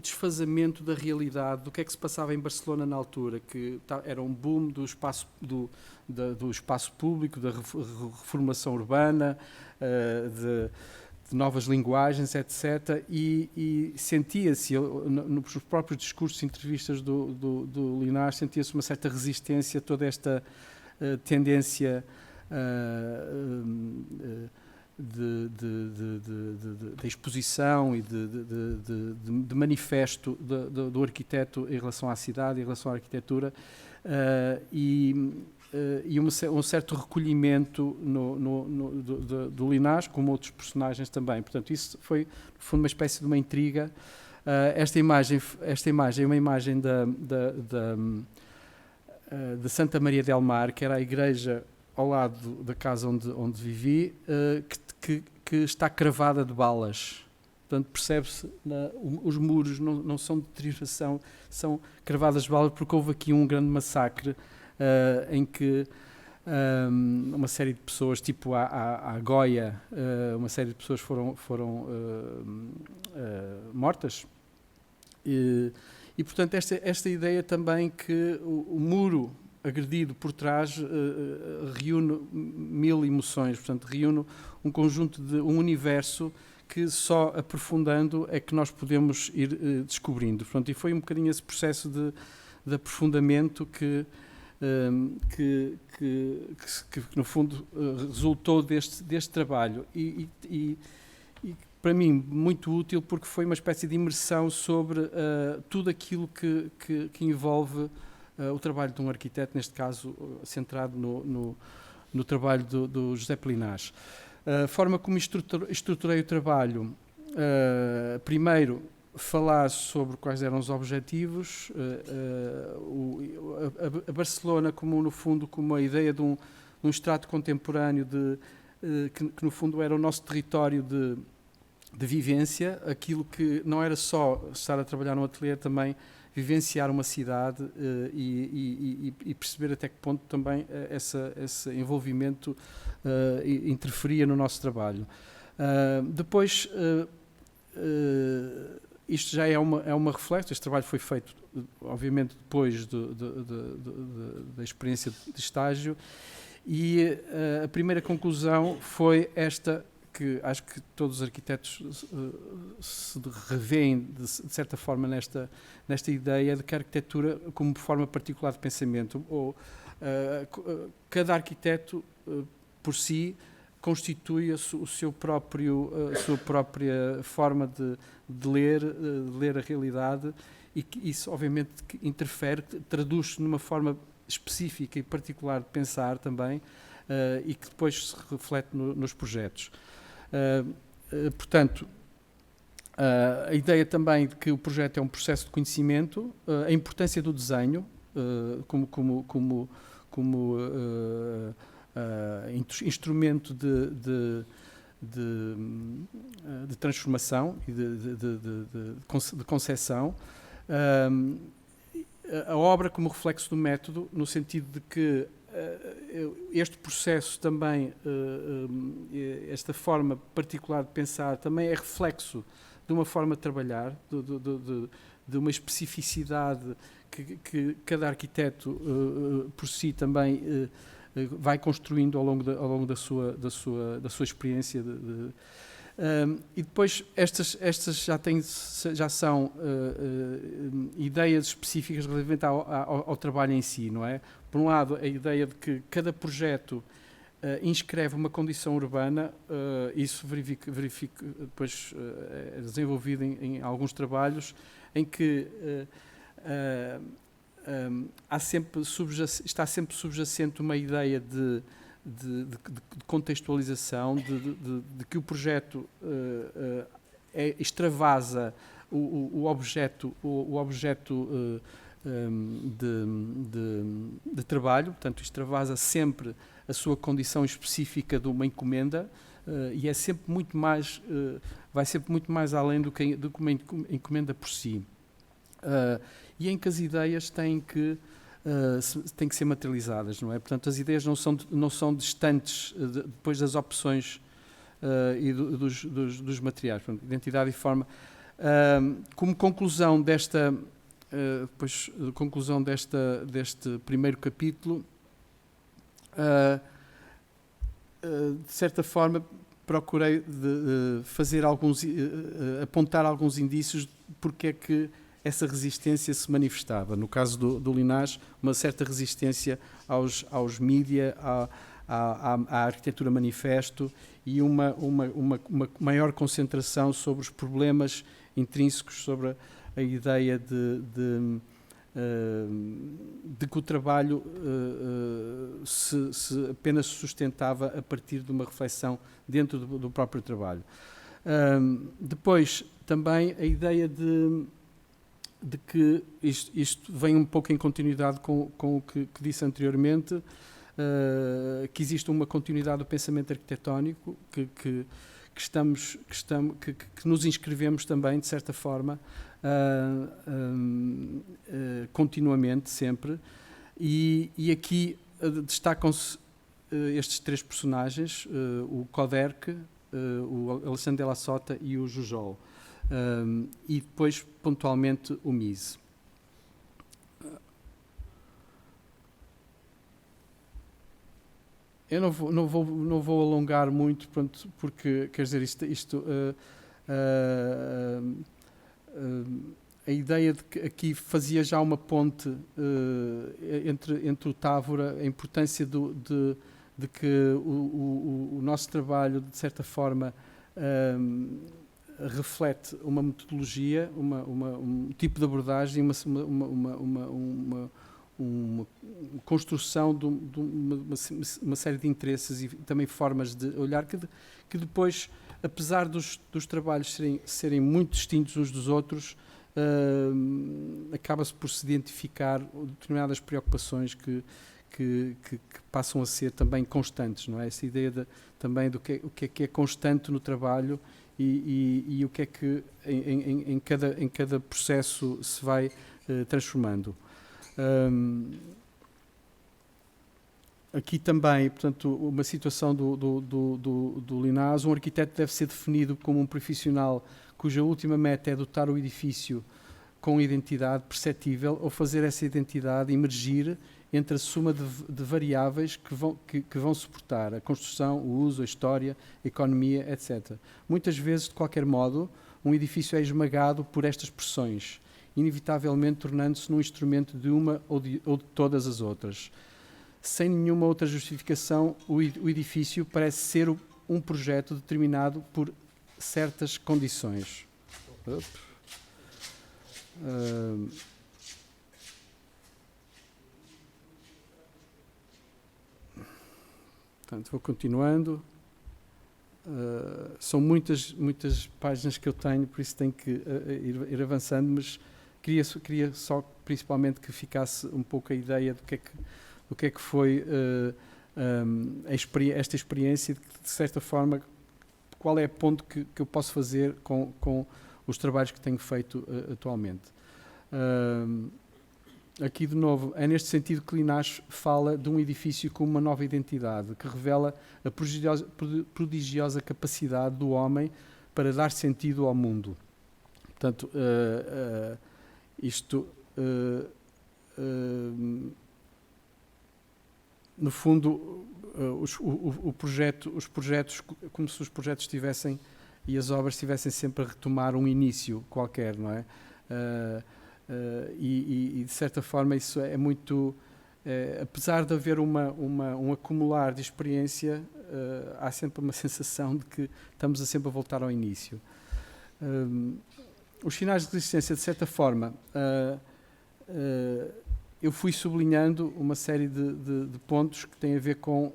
desfazamento da realidade, do que é que se passava em Barcelona na altura, que era um boom do espaço público, da reformação urbana, de novas linguagens, etc. E sentia-se, nos próprios discursos e entrevistas do Linás, sentia-se uma certa resistência a toda esta tendência de exposição e de manifesto do arquiteto em relação à cidade, em relação à arquitetura, e um certo recolhimento do Linás, como outros personagens também. Portanto, isso foi, no fundo, uma espécie de uma intriga. Esta imagem é uma imagem de Santa Maria del Mar, que era a igreja ao lado da casa onde vivi, que está cravada de balas. Portanto, percebe-se, os muros não são de deterioração, são cravadas de balas, porque houve aqui um grande massacre em que uma série de pessoas, tipo a Goya, uma série de pessoas foram mortas. E portanto, esta ideia também que o muro agredido por trás reúne mil emoções, portanto, reúne um conjunto um universo que só aprofundando é que nós podemos ir descobrindo. Portanto, e foi um bocadinho esse processo de aprofundamento que no fundo resultou deste trabalho e para mim muito útil, porque foi uma espécie de imersão sobre tudo aquilo que envolve o trabalho de um arquiteto, neste caso centrado no trabalho do José Linás. A forma como estruturei o trabalho, primeiro falar sobre quais eram os objetivos, a Barcelona como no fundo como a ideia de um estrato contemporâneo que no fundo era o nosso território de vivência, aquilo que não era só estar a trabalhar num ateliê, também vivenciar uma cidade e perceber até que ponto também esse envolvimento interferia no nosso trabalho. Depois, isto já é uma reflexão, este trabalho foi feito, obviamente, depois da experiência de estágio, e a primeira conclusão foi esta, acho que todos os arquitetos se revêem de certa forma nesta ideia de que a arquitetura, como forma particular de pensamento, ou cada arquiteto por si constitui a sua própria forma de ler a realidade, e que isso obviamente que interfere, traduz-se numa forma específica e particular de pensar também, e que depois se reflete nos projetos. Portanto, a ideia também de que o projeto é um processo de conhecimento, a importância do desenho como instrumento de transformação e de concepção, a obra como reflexo do método, no sentido de que este processo também, esta forma particular de pensar, também é reflexo de uma forma de trabalhar, de uma especificidade que cada arquiteto por si também vai construindo ao longo da sua experiência. E depois estas já são ideias específicas relativamente ao trabalho em si, não é? Por um lado, a ideia de que cada projeto inscreve uma condição urbana, isso depois é desenvolvido em alguns trabalhos, em que está sempre subjacente uma ideia de contextualização, de que o projeto extravasa o objeto de trabalho, portanto extravasa sempre a sua condição específica de uma encomenda, e é sempre muito mais, vai sempre muito mais além do que uma encomenda por si, e em que as ideias têm que ser materializadas, não é? Portanto, as ideias não são distantes depois das opções e dos materiais. Portanto, identidade e forma. Como conclusão deste primeiro capítulo, de certa forma procurei apontar alguns indícios de porque é que essa resistência se manifestava. No caso do Linás, uma certa resistência aos mídia, à arquitetura manifesto, e uma maior concentração sobre os problemas intrínsecos, sobre a ideia de que o trabalho se apenas sustentava a partir de uma reflexão dentro do próprio trabalho. Depois, também, a ideia de que isto vem um pouco em continuidade com o que disse anteriormente, que existe uma continuidade do pensamento arquitetónico, que nos inscrevemos também, de certa forma, continuamente, sempre, e aqui destacam-se estes três personagens, o Koderk, o Alexandre de la Sota e o Jujol. E depois, pontualmente, o Mise. Eu não vou alongar muito, pronto, porque, quer dizer, a ideia de que aqui fazia já uma ponte entre o Távora, a importância de que o nosso trabalho, de certa forma, reflete uma metodologia, um tipo de abordagem, uma construção de uma série de interesses e também formas de olhar que depois, apesar dos trabalhos serem muito distintos uns dos outros, acaba-se por se identificar determinadas preocupações que passam a ser também constantes, não é? Essa ideia também do que é constante no trabalho e o que é que em cada processo se vai transformando. Aqui também, portanto, uma situação do Linás. Um arquiteto deve ser definido como um profissional cuja última meta é dotar o edifício com identidade perceptível ou fazer essa identidade emergir entre a soma de variáveis que vão suportar a construção, o uso, a história, a economia, etc. Muitas vezes, de qualquer modo, um edifício é esmagado por estas pressões, inevitavelmente tornando-se num instrumento de uma ou de todas as outras. Sem nenhuma outra justificação, o edifício parece ser um projeto determinado por certas condições. Portanto, vou continuando. São muitas páginas que eu tenho, por isso tenho que ir avançando, mas queria só principalmente que ficasse um pouco a ideia do que é que foi esta experiência e, de certa forma, qual é o ponto que eu posso fazer com os trabalhos que tenho feito atualmente. Aqui, de novo, é neste sentido que Linás fala de um edifício com uma nova identidade, que revela a prodigiosa capacidade do homem para dar sentido ao mundo. Portanto, no fundo, os projetos, como se os projetos tivessem e as obras estivessem sempre a retomar um início qualquer, não é? E de certa forma isso é muito, apesar de haver um acumular de experiência, há sempre uma sensação de que estamos sempre a voltar ao início. Os sinais de resistência, de certa forma, eu fui sublinhando uma série de pontos que têm a ver com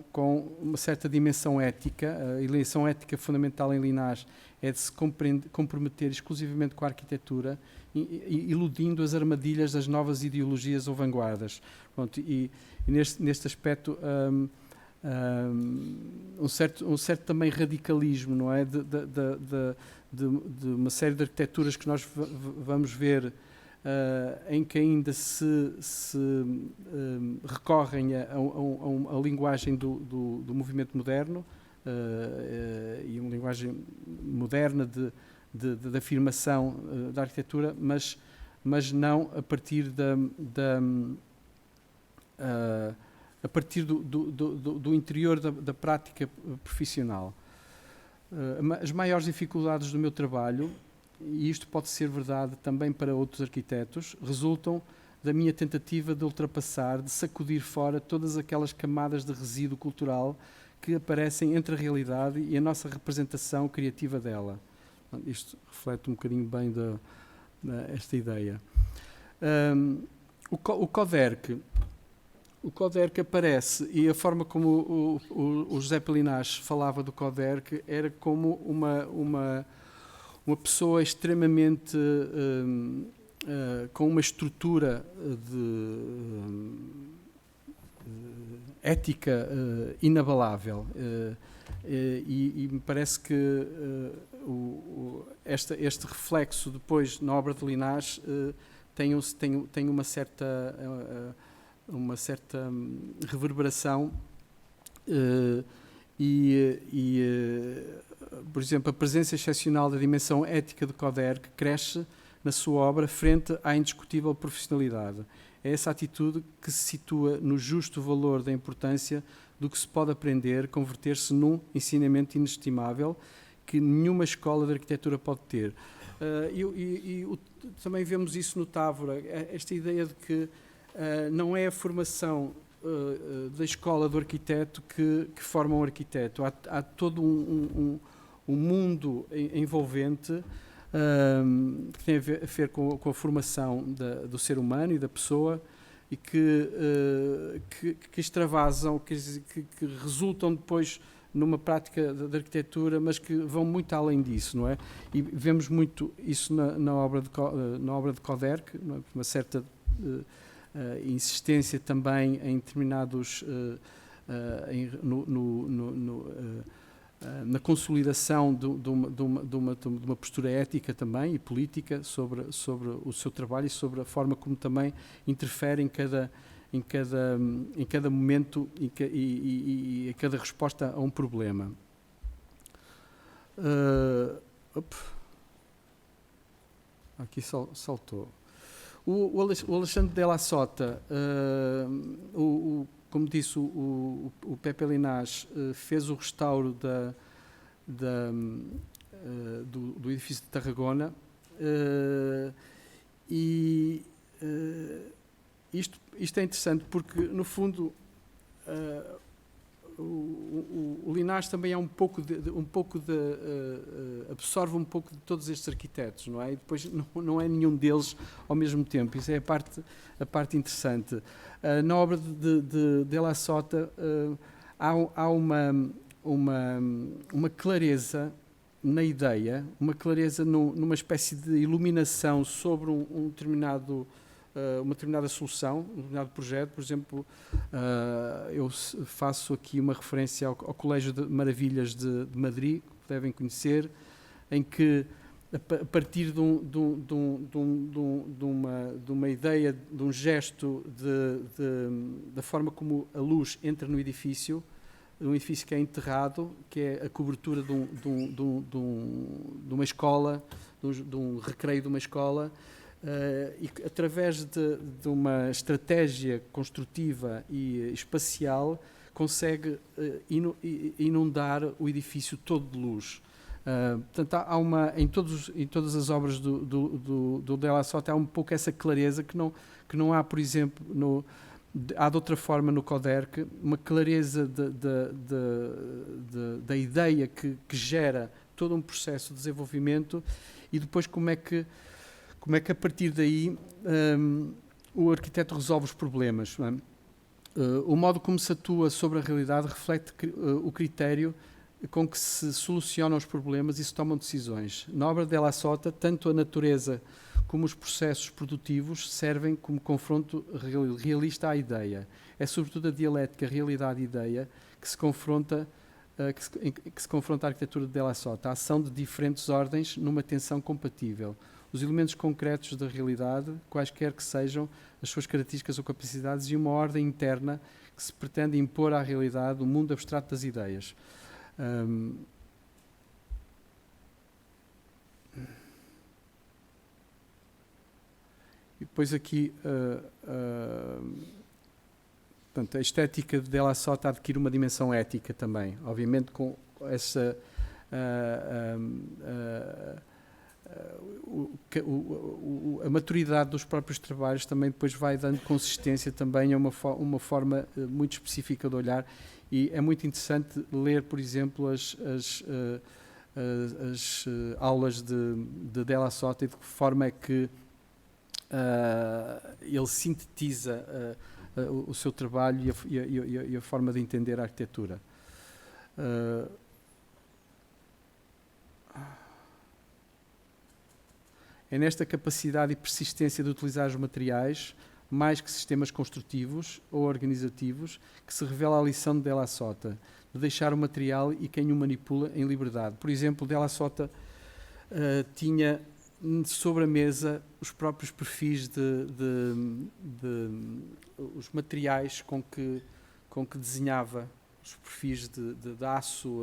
uma certa dimensão ética. A eleição ética fundamental em Linás é de se comprometer exclusivamente com a arquitetura, iludindo as armadilhas das novas ideologias ou vanguardas. Pronto, e neste aspecto um certo também radicalismo, não é? De uma série de arquiteturas que nós vamos ver em que ainda se recorrem a linguagem do movimento moderno e uma linguagem moderna de afirmação da arquitetura, mas não a partir do interior da prática profissional. As maiores dificuldades do meu trabalho, e isto pode ser verdade também para outros arquitetos, resultam da minha tentativa de ultrapassar, de sacudir fora todas aquelas camadas de resíduo cultural que aparecem entre a realidade e a nossa representação criativa dela. Isto reflete um bocadinho bem esta ideia. O Coderc aparece, e a forma como o José Linás falava do Coderc era como uma pessoa extremamente com uma estrutura ética inabalável, e me parece que este reflexo depois na obra de Linás tem uma certa reverberação por exemplo, a presença excepcional da dimensão ética de Coderc cresce na sua obra frente à indiscutível profissionalidade. É essa atitude que se situa no justo valor da importância do que se pode aprender, converter-se num ensinamento inestimável que nenhuma escola de arquitetura pode ter. Também vemos isso no Távora, esta ideia de que não é a formação da escola do arquiteto que forma um arquiteto. Há todo um mundo envolvente que tem a ver com a formação do ser humano e da pessoa, e que extravasam, que resultam depois numa prática de arquitetura, mas que vão muito além disso, não é? E vemos muito isso na obra de Coderc, não é? Uma certa insistência também em determinados na consolidação de uma postura ética também e política sobre o seu trabalho e sobre a forma como também interfere em cada momento e em cada resposta a um problema. Aqui saltou. O Alexandre Della Sota, como disse, o Pepe Linás fez o restauro do edifício de Tarragona, e isto é interessante porque, no fundo, o Linás também é absorve um pouco de todos estes arquitetos, não é? E depois não é nenhum deles ao mesmo tempo. Isso é a parte interessante. Na obra de Della Sota há uma clareza na ideia, uma clareza numa espécie de iluminação sobre uma determinada solução, um determinado projeto. Por exemplo, eu faço aqui uma referência ao Colégio de Maravilhas de Madrid, que devem conhecer, em que, a partir de uma ideia, de um gesto, da forma como a luz entra no edifício, um edifício que é enterrado, que é a cobertura de uma escola, de um recreio de uma escola, e através de uma estratégia construtiva e espacial consegue inundar o edifício todo de luz. Portanto, em todas as obras do Della Sota há um pouco essa clareza que não há, por exemplo, há de outra forma no Coderc, uma clareza da ideia que gera todo um processo de desenvolvimento, e depois como é que a partir daí o arquiteto resolve os problemas. Não é? O modo como se atua sobre a realidade reflete o critério com que se solucionam os problemas e se tomam decisões. Na obra de Della Sota, tanto a natureza como os processos produtivos servem como confronto realista à ideia. É sobretudo a dialética realidade-ideia que se confronta a arquitetura de Della Sota, a ação de diferentes ordens numa tensão compatível. Os elementos concretos da realidade, quaisquer que sejam as suas características ou capacidades, e uma ordem interna que se pretende impor à realidade, o mundo abstrato das ideias. E depois aqui, portanto, a estética de Della Sota adquire uma dimensão ética também, obviamente com essa... a maturidade dos próprios trabalhos também depois vai dando consistência também a uma forma muito específica de olhar, e é muito interessante ler, por exemplo, as aulas de Della Sota, e de que forma é que ele sintetiza o seu trabalho e a forma de entender a arquitetura. É nesta capacidade e persistência de utilizar os materiais, mais que sistemas construtivos ou organizativos, que se revela a lição de Della Sota, de deixar o material e quem o manipula em liberdade. Por exemplo, Della Sota tinha sobre a mesa os próprios perfis os materiais com que desenhava, os perfis de aço,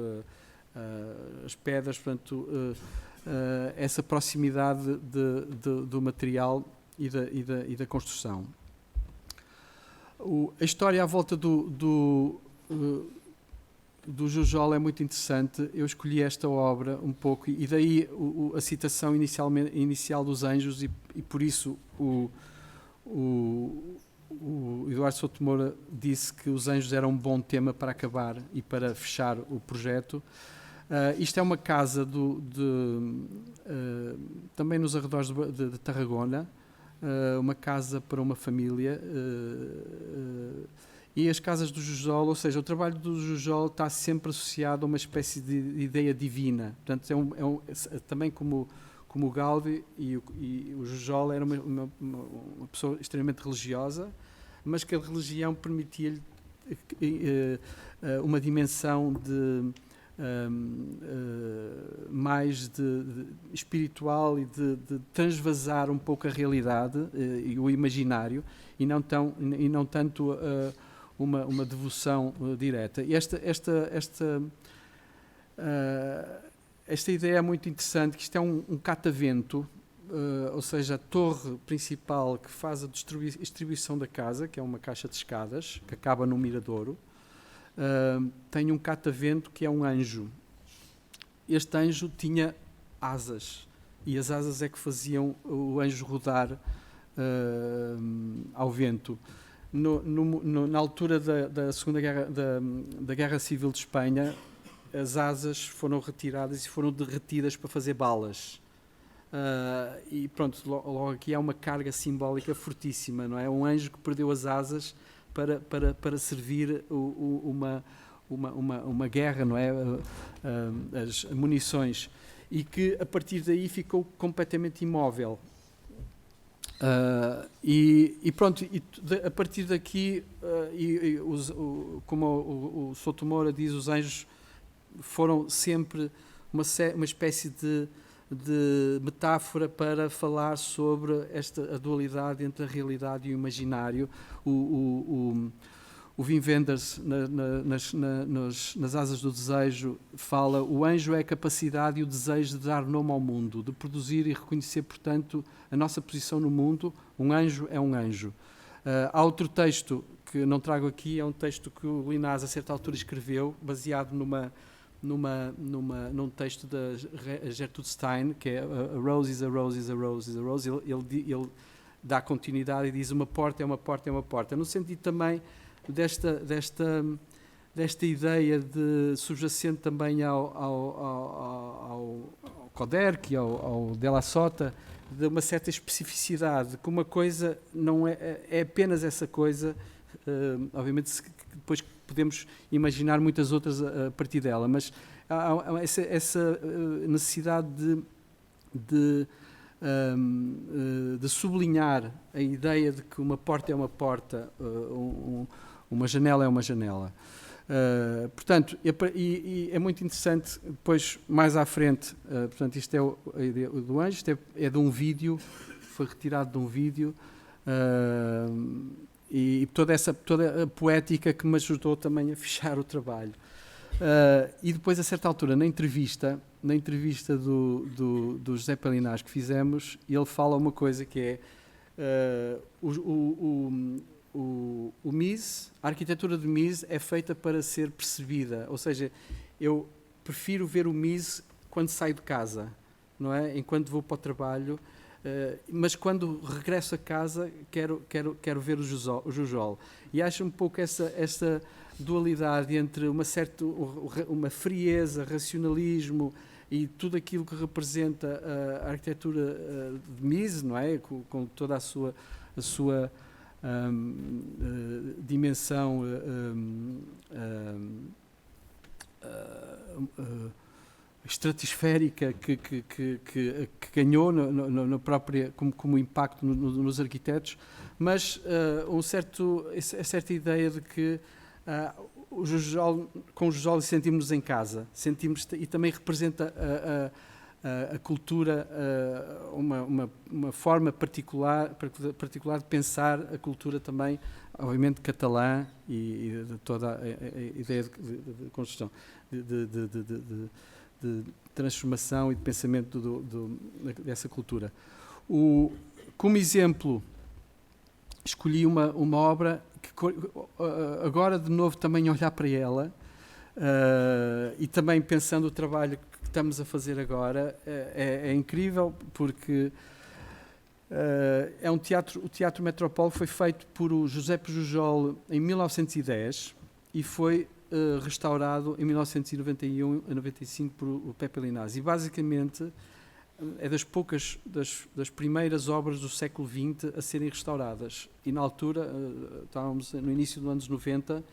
as pedras, portanto, essa proximidade do material e da construção. A história à volta do Jujol é muito interessante. Eu escolhi esta obra um pouco, e daí a citação inicial dos Anjos, e por isso o Eduardo Souto Moura disse que os Anjos eram um bom tema para acabar e para fechar o projeto. Isto é uma casa também nos arredores de Tarragona, uma casa para uma família, e as casas do Jujol, ou seja, o trabalho do Jujol está sempre associado a uma espécie de ideia divina. Portanto, também como o Gaudí, e o Jujol era uma pessoa extremamente religiosa, mas que a religião permitia-lhe uma dimensão mais espiritual, e de transvasar um pouco a realidade e o imaginário, e não tanto uma devoção direta. E esta ideia é muito interessante, que isto é um catavento ou seja, a torre principal que faz a distribuição da casa, que é uma caixa de escadas, que acaba no miradouro, tem um catavento que é um anjo. Este anjo tinha asas, e as asas é que faziam o anjo rodar ao vento. Na altura da Segunda Guerra, da Guerra Civil de Espanha, as asas foram retiradas e foram derretidas para fazer balas. E pronto, logo aqui há uma carga simbólica fortíssima, não é? Um anjo que perdeu as asas para servir uma guerra, não é? As munições, e que a partir daí ficou completamente imóvel. E pronto, a partir daqui, como o Sotomora diz, os anjos foram sempre uma espécie de metáfora para falar sobre a dualidade entre a realidade e o imaginário. O Wim Wenders, nas Asas do Desejo, fala: o anjo é a capacidade e o desejo de dar nome ao mundo, de produzir e reconhecer, portanto, a nossa posição no mundo. Um anjo é um anjo. Há outro texto que não trago aqui, é um texto que o Linás, a certa altura, escreveu, baseado num texto da Gertrude Stein, que é A Rose is a Rose is a Rose is a Rose. Ele dá continuidade e diz: uma porta é uma porta é uma porta, no sentido também desta ideia de subjacente também ao Koderk e ao Della Sota, de uma certa especificidade, que uma coisa não é apenas essa coisa. Obviamente depois podemos imaginar muitas outras a partir dela, mas há essa necessidade de sublinhar a ideia de que uma porta é uma porta, uma janela é uma janela. Portanto, e é muito interessante, depois, mais à frente, portanto, isto é a ideia do anjo, isto é de um vídeo, foi retirado de um vídeo, e toda a poética que me ajudou também a fechar o trabalho. E depois, a certa altura, na entrevista do José Palinás que fizemos, ele fala uma coisa que é o MIS, a arquitetura do MIS é feita para ser percebida, ou seja, eu prefiro ver o MIS quando saio de casa, não é? Enquanto vou para o trabalho, mas quando regresso a casa quero ver o Jujol. E acho um pouco essa dualidade entre uma frieza, racionalismo e tudo aquilo que representa a arquitetura de Mise, não é? Com toda a sua dimensão estratisférica que ganhou na própria, como impacto nos arquitetos, mas certa ideia de que com o Jujol sentimos-nos em casa, e também representa a cultura, uma forma particular de pensar a cultura também, obviamente catalã, e de toda a ideia de construção, de transformação e de pensamento dessa cultura. Como exemplo, escolhi uma obra que agora de novo também olhar para ela, e também pensando o trabalho que estamos a fazer agora, é incrível, porque o Teatro Metropole foi feito por o Giuseppe Jujol em 1910 e foi restaurado em 1991 a 95 por o Pepe Linás, e basicamente é das primeiras obras do século XX a serem restauradas, e na altura, estávamos no início dos anos 90,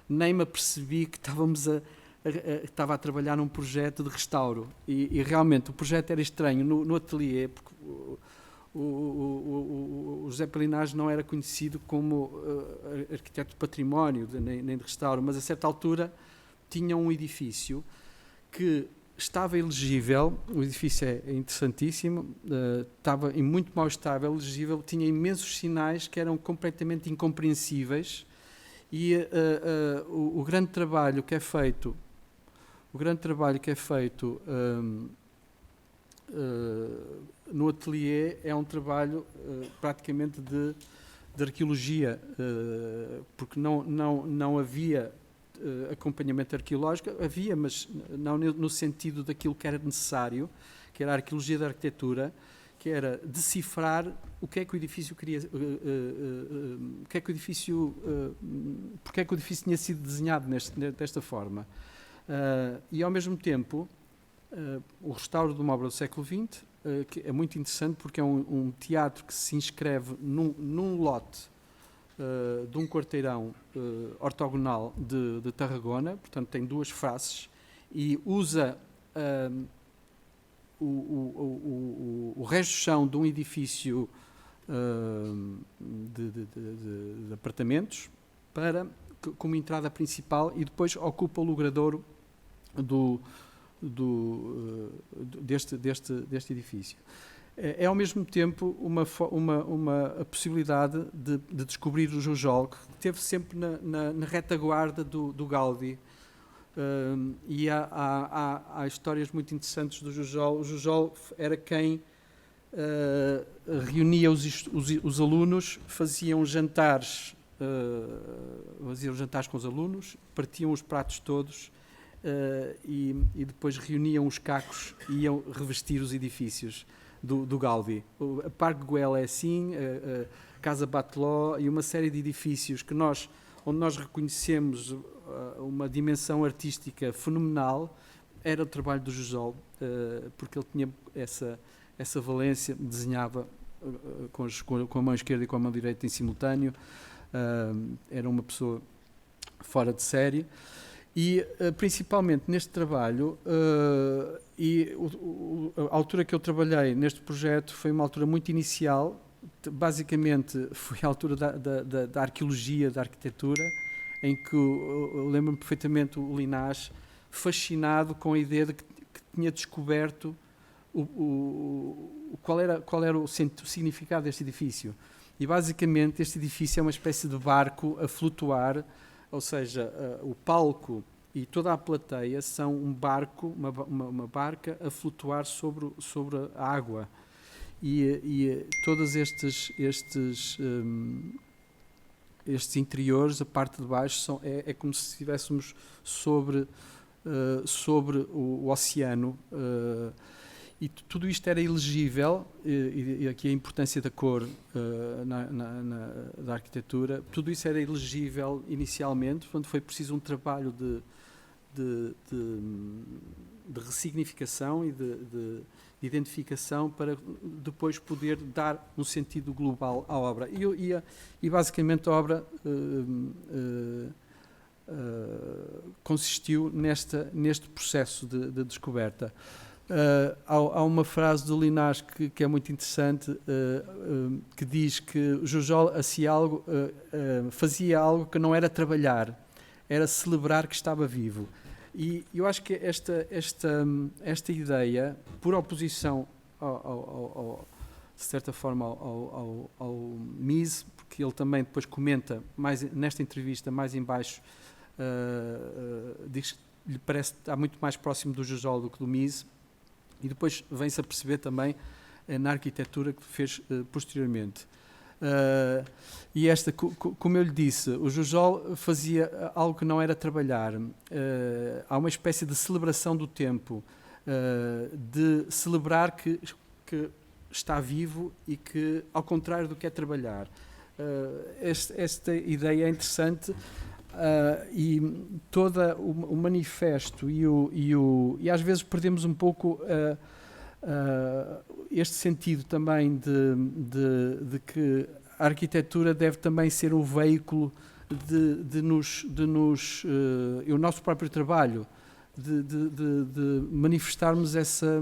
nem me apercebi que estava a trabalhar num projeto de restauro, e realmente o projeto era estranho no ateliê, porque o José Palinás não era conhecido como arquiteto de património, nem de restauro, mas a certa altura tinha um edifício que estava elegível. O edifício é interessantíssimo, estava em muito mau estado, elegível, tinha imensos sinais que eram completamente incompreensíveis, e o grande trabalho que é feito no ateliê é um trabalho praticamente de arqueologia, porque não havia acompanhamento arqueológico, havia, mas não no sentido daquilo que era necessário, que era a arqueologia da arquitetura, que era decifrar o que é que o edifício queria, porque é que o edifício tinha sido desenhado desta forma. E ao mesmo tempo, o restauro de uma obra do século XX, que é muito interessante porque é um teatro que se inscreve num lote de um quarteirão ortogonal de Tarragona, portanto tem 2 faces, e usa o resto do chão de um edifício de apartamentos como entrada principal, e depois ocupa o logradouro deste edifício. É ao mesmo tempo uma possibilidade de descobrir o Jujol, que esteve sempre na retaguarda do Gaudí, e há histórias muito interessantes do Jujol. O Jujol era quem reunia os alunos, faziam jantares com os alunos, partiam os pratos todos, e depois reuniam os cacos e iam revestir os edifícios do Gaudí. A Parque Güell é assim, a Casa Bateló e uma série de edifícios onde nós reconhecemos uma dimensão artística fenomenal, era o trabalho do Jujol, porque ele tinha essa valência, desenhava com a mão esquerda e com a mão direita em simultâneo, era uma pessoa fora de série. E principalmente neste trabalho, a altura que eu trabalhei neste projeto foi uma altura muito inicial, basicamente foi a altura da arqueologia, da arquitetura, em que eu lembro-me perfeitamente o Linás fascinado com a ideia de que tinha descoberto qual era o significado deste edifício. E basicamente este edifício é uma espécie de barco a flutuar, ou seja, o palco e toda a plateia são um barco, uma barca a flutuar sobre a água. E todos estes interiores, a parte de baixo, é como se estivéssemos sobre o oceano. E tudo isto era elegível, e aqui a importância da cor da arquitetura, tudo isso era elegível inicialmente, portanto foi preciso um trabalho de ressignificação e de identificação para depois poder dar um sentido global à obra. E basicamente a obra consistiu neste processo de descoberta. Há uma frase do Linás que é muito interessante, que diz que o Jujol fazia algo que não era trabalhar, era celebrar que estava vivo. E eu acho que esta ideia, por oposição, de certa forma, ao Mies, porque ele também depois comenta, nesta entrevista, mais em baixo, diz que lhe parece que está muito mais próximo do Jujol do que do Mies, e depois vem-se a perceber também na arquitetura que fez posteriormente. E como eu lhe disse, o Jujol fazia algo que não era trabalhar. Há uma espécie de celebração do tempo, de celebrar que está vivo e que, ao contrário do que é trabalhar. Esta ideia é interessante, e todo o manifesto e às vezes perdemos um pouco este sentido também de que a arquitetura deve também ser um veículo de o nosso próprio trabalho, de manifestarmos essa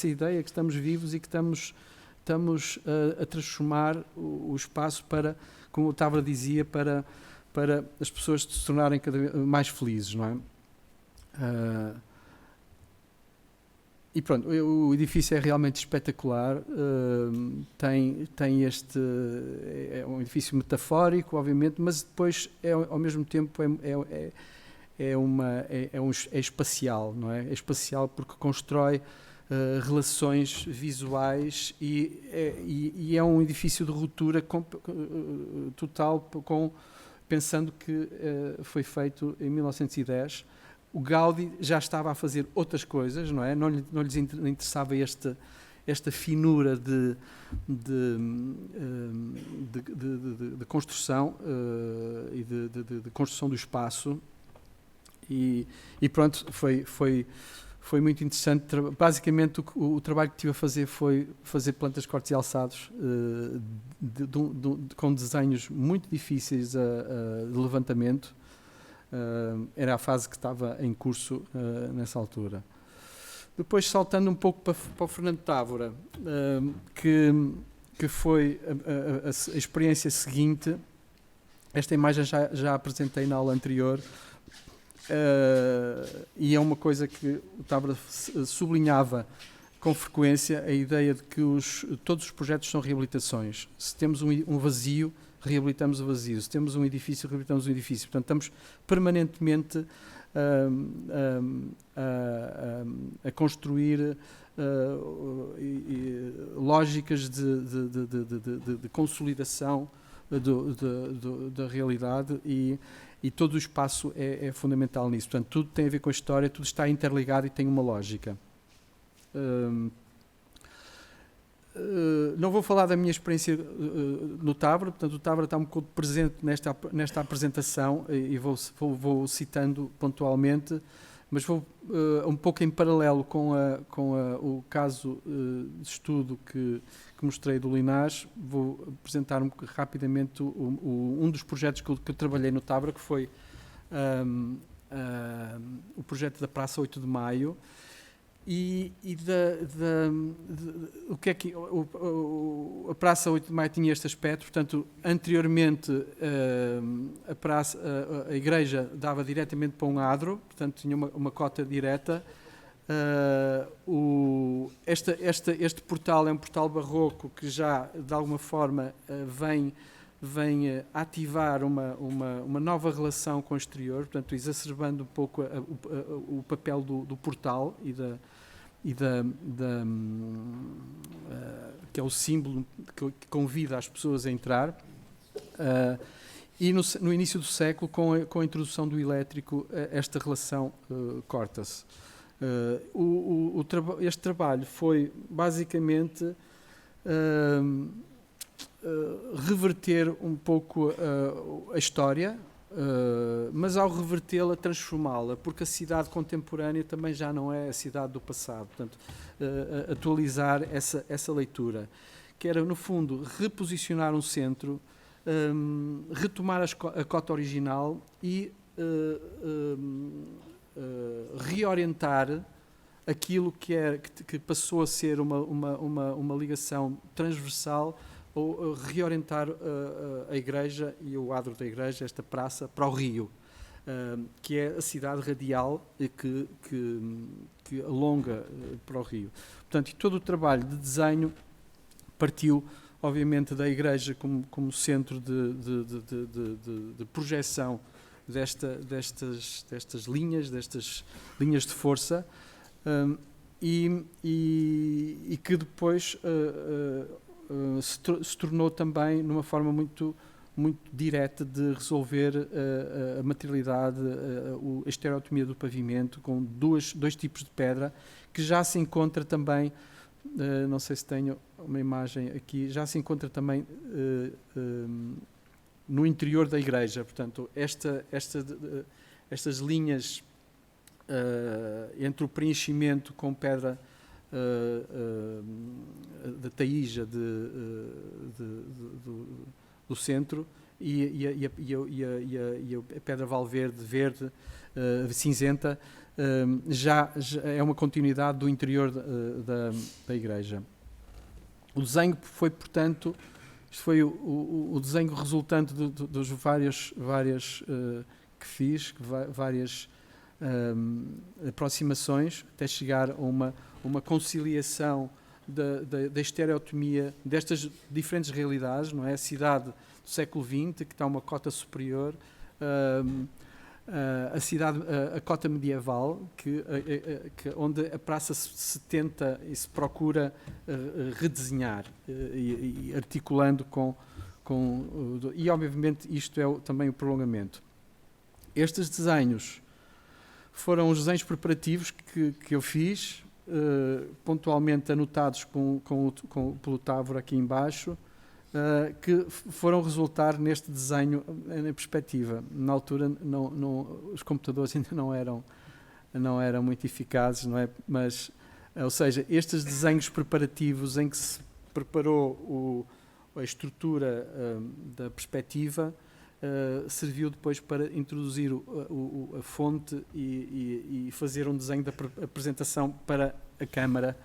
ideia que estamos vivos e que estamos a transformar o espaço para, como o Távora dizia, para as pessoas se tornarem cada vez mais felizes, não é? E pronto, o edifício é realmente espetacular, tem é um edifício metafórico, obviamente, mas depois, ao mesmo tempo, é espacial, não é? É espacial porque constrói relações visuais e é um edifício de ruptura total, pensando que foi feito em 1910. O Gaudí já estava a fazer outras coisas, não é? Não lhes interessava esta finura de construção e de construção do espaço e pronto, foi muito interessante. Basicamente o trabalho que tive a fazer foi fazer plantas, cortes e alçados com desenhos muito difíceis de levantamento. Era a fase que estava em curso nessa altura. Depois, saltando um pouco para o Fernando Távora, que foi a experiência seguinte. Esta imagem já apresentei na aula anterior, e é uma coisa que o Távora sublinhava com frequência, a ideia de que todos os projetos são reabilitações. Se temos um vazio, reabilitamos o vazio. Se temos um edifício, reabilitamos o edifício. Portanto, estamos permanentemente a construir lógicas de consolidação da realidade e todo o espaço é fundamental nisso. Portanto, tudo tem a ver com a história, tudo está interligado e tem uma lógica. Não vou falar da minha experiência no Távora, portanto o Távora está um pouco presente nesta apresentação e vou citando pontualmente, mas vou um pouco em paralelo com o caso de estudo que mostrei do Linás. Vou apresentar rapidamente um dos projetos que eu trabalhei no Távora, que foi o projeto da Praça 8 de Maio. O que é que a Praça 8 de Maio tinha este aspecto. Portanto, anteriormente a igreja dava diretamente para um adro, portanto tinha uma cota direta. Este portal é um portal barroco que já de alguma forma vem ativar uma nova relação com o exterior, portanto exacerbando um pouco o papel do portal que é o símbolo que convida as pessoas a entrar. E no início do século, com a introdução do elétrico, esta relação corta-se. Este trabalho foi basicamente reverter um pouco a história, mas ao revertê-la, transformá-la, porque a cidade contemporânea também já não é a cidade do passado. Portanto, atualizar essa leitura, que era, no fundo, reposicionar um centro, retomar a cota original e reorientar aquilo que passou a ser uma ligação transversal, ou reorientar a igreja e o adro da igreja, esta praça, para o rio, que é a cidade radial que alonga para o rio. Portanto, todo o trabalho de desenho partiu, obviamente, da igreja como centro de projeção destas linhas de força, e que depois se tornou também numa forma muito direta de resolver a materialidade, a estereotomia do pavimento, com dois tipos de pedra, que já se encontra também, não sei se tenho uma imagem aqui, já se encontra também no interior da igreja. Portanto, estas linhas entre o preenchimento com pedra da taíja do centro e a pedra valverde verde, cinzenta, já é uma continuidade do interior da igreja. O desenho foi, portanto, foi o desenho resultante dos várias que fiz, várias aproximações, até chegar a uma conciliação da estereotomia destas diferentes realidades, não é? A cidade do século XX, que está a uma cota superior, a cidade, a cota medieval, onde a praça se tenta e se procura redesenhar, e articulando e obviamente isto é também o prolongamento. Estes desenhos foram os desenhos preparativos que eu fiz, pontualmente anotados pelo Távora aqui embaixo, que foram resultar neste desenho em perspectiva. Na altura os computadores ainda não eram muito eficazes, não é? Mas, ou seja, estes desenhos preparativos em que se preparou a estrutura da perspectiva serviu depois para introduzir a fonte e fazer um desenho da apresentação para a Câmara,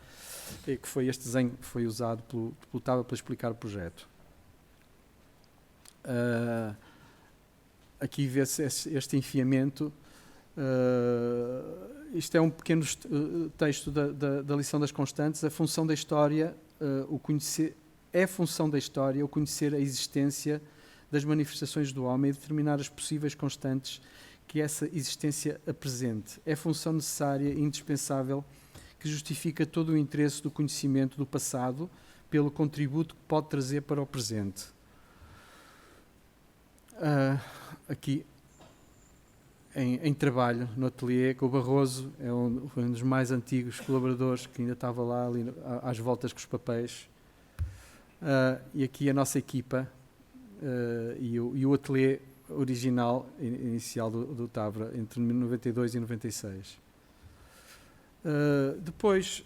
que foi este desenho que foi usado pelo Távora para explicar o projeto. Aqui vê-se este enfiamento. Isto é um pequeno texto da lição das constantes. A função da história, é função da história o conhecer a existência das manifestações do homem e determinar as possíveis constantes que essa existência apresente. É função necessária e indispensável que justifica todo o interesse do conhecimento do passado pelo contributo que pode trazer para o presente. Aqui em trabalho no ateliê com o Barroso, foi um dos mais antigos colaboradores, que ainda estava lá ali às voltas com os papéis, e aqui a nossa equipa e o ateliê original inicial do Távora entre 92 e 96. Depois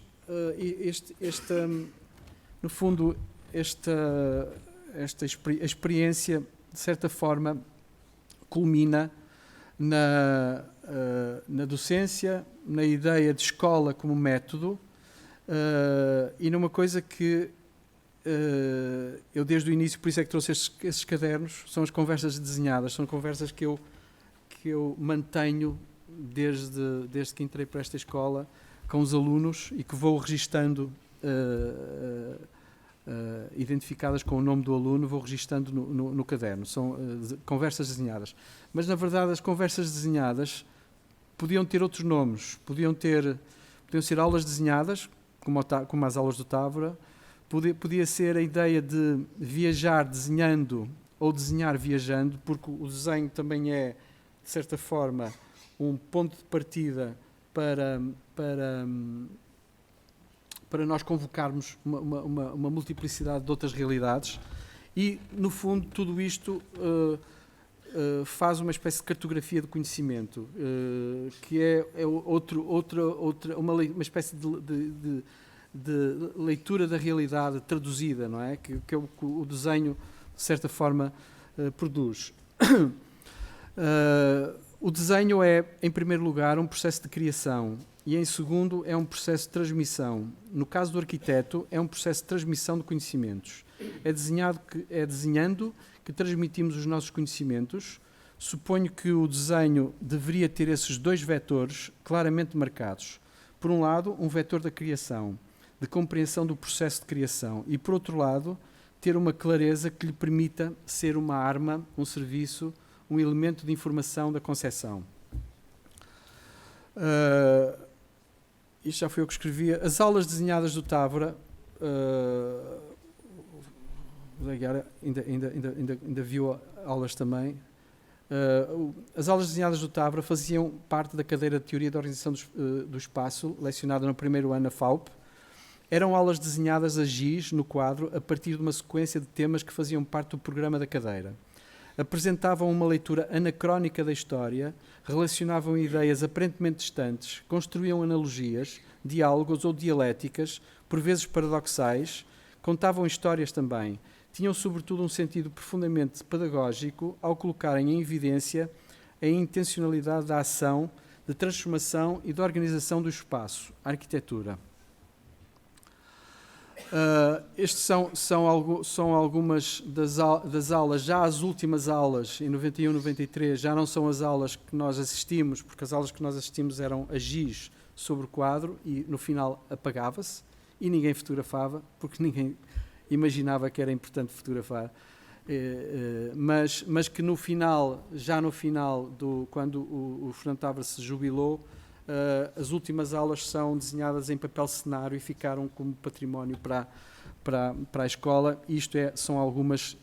no fundo esta experiência de certa forma culmina na docência, na ideia de escola como método, e numa coisa que eu desde o início, por isso é que trouxe esses cadernos, são as conversas desenhadas, são conversas que eu mantenho desde que entrei para esta escola com os alunos e que vou registando, identificadas com o nome do aluno, vou registando no caderno. São conversas desenhadas. Mas, na verdade, as conversas desenhadas podiam ter outros nomes. Podiam ser aulas desenhadas, como as aulas do Távora. Podia ser a ideia de viajar desenhando ou desenhar viajando, porque o desenho também é, de certa forma, um ponto de partida para nós convocarmos uma multiplicidade de outras realidades e, no fundo, tudo isto faz uma espécie de cartografia de conhecimento, que é uma espécie de leitura da realidade traduzida, não é? Que é o desenho, de certa forma, produz. O desenho é, em primeiro lugar, um processo de criação e, em segundo, é um processo de transmissão. No caso do arquiteto, é um processo de transmissão de conhecimentos. É desenhando que transmitimos os nossos conhecimentos. Suponho que o desenho deveria ter esses dois vetores claramente marcados. Por um lado, um vetor da criação, de compreensão do processo de criação, e, por outro lado, ter uma clareza que lhe permita ser uma arma, um serviço, um elemento de informação da concepção. Isto já foi eu que escrevi. As aulas desenhadas do Távora, ainda viu aulas também. As aulas desenhadas do Távora faziam parte da cadeira de Teoria da Organização do Espaço, lecionada no primeiro ano na FAUP. Eram aulas desenhadas a giz, no quadro, a partir de uma sequência de temas que faziam parte do programa da cadeira. Apresentavam uma leitura anacrónica da história, relacionavam ideias aparentemente distantes, construíam analogias, diálogos ou dialéticas, por vezes paradoxais, contavam histórias também. Tinham, sobretudo, um sentido profundamente pedagógico ao colocarem em evidência a intencionalidade da ação, de transformação e de organização do espaço, a arquitetura. Estes são algumas das aulas, já as últimas aulas, em 91, 93, já não são as aulas que nós assistimos, porque as aulas que nós assistimos eram a giz sobre o quadro e no final apagava-se e ninguém fotografava, porque ninguém imaginava que era importante fotografar. mas que no final, já no final, quando o Fernando Távora se jubilou, as últimas aulas são desenhadas em papel cenário e ficaram como património para a escola. Isto são algumas,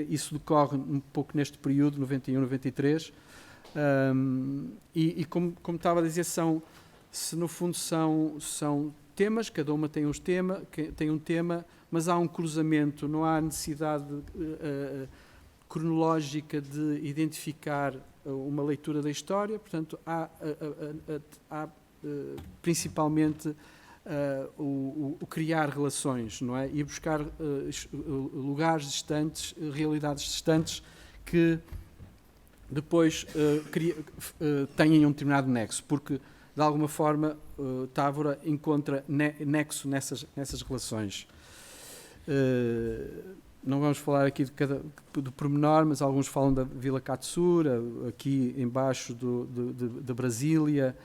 isso decorre um pouco neste período, 91, 93, e como estava a dizer, no fundo são temas, cada uma tem um tema, mas há um cruzamento, não há necessidade cronológica de identificar uma leitura da história, portanto há principalmente o criar relações, não é? E buscar lugares distantes, realidades distantes que depois tenham um determinado nexo, porque de alguma forma Távora encontra nexo nessas relações. Não vamos falar aqui do pormenor, mas alguns falam da Vila Katsura, aqui embaixo de Brasília,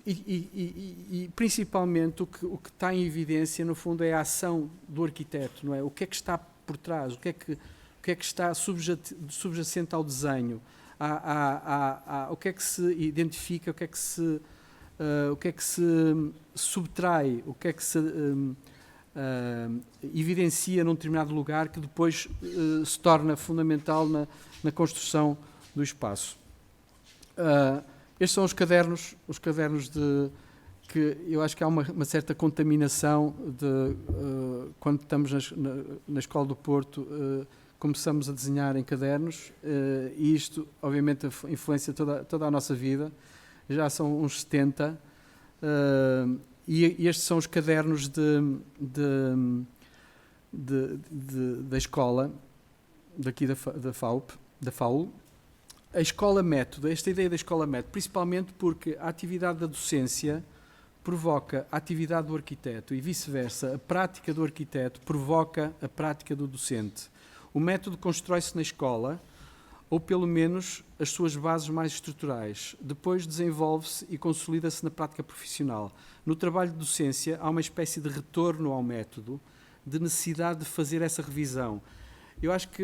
e principalmente o que está em evidência, no fundo, é a ação do arquiteto, não é? O que é que está por trás, o que é que está subjacente ao desenho, o que é que se identifica, o que é que se subtrai, o que é que se evidencia num determinado lugar que depois se torna fundamental na construção do espaço. Estes são os cadernos que eu acho que há uma certa contaminação quando estamos na Escola do Porto, começamos a desenhar em cadernos, e isto obviamente influencia toda a nossa vida. Já são uns 70, e estes são os cadernos da escola, daqui da FAUL. A escola método, esta ideia da escola método, principalmente porque a atividade da docência provoca a atividade do arquiteto e vice-versa, a prática do arquiteto provoca a prática do docente. O método constrói-se na escola, ou pelo menos as suas bases mais estruturais. Depois desenvolve-se e consolida-se na prática profissional. No trabalho de docência há uma espécie de retorno ao método, de necessidade de fazer essa revisão. Eu acho que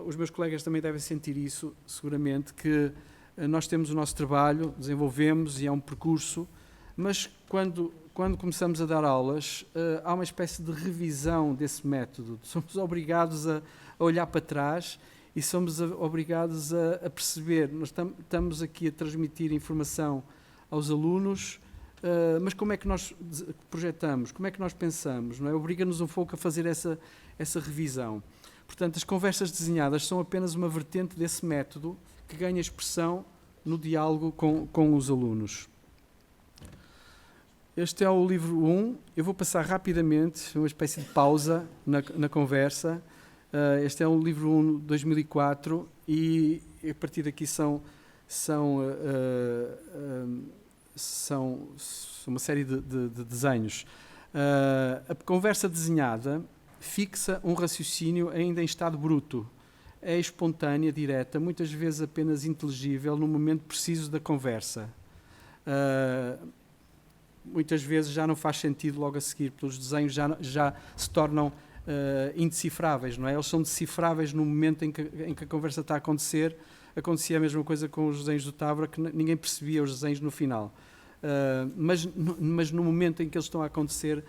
os meus colegas também devem sentir isso, seguramente, que nós temos o nosso trabalho, desenvolvemos e é um percurso, mas quando começamos a dar aulas, há uma espécie de revisão desse método. Somos obrigados a olhar para trás e somos obrigados a perceber. Nós estamos aqui a transmitir informação aos alunos, mas como é que nós projetamos, como é que nós pensamos, não é? Obriga-nos um pouco a fazer essa revisão. Portanto, as conversas desenhadas são apenas uma vertente desse método que ganha expressão no diálogo com os alunos. Este é o livro 1. Eu vou passar rapidamente, uma espécie de pausa na conversa. Este é o livro 1 de 2004 e a partir daqui são uma série de desenhos. A conversa desenhada fixa um raciocínio ainda em estado bruto. É espontânea, direta, muitas vezes apenas inteligível no momento preciso da conversa. Muitas vezes já não faz sentido logo a seguir, porque os desenhos já se tornam indecifráveis, não é? Eles são decifráveis no momento em que a conversa está a acontecer. Acontecia a mesma coisa com os desenhos do Távora, que ninguém percebia os desenhos no final. Mas no momento em que eles estão a acontecer,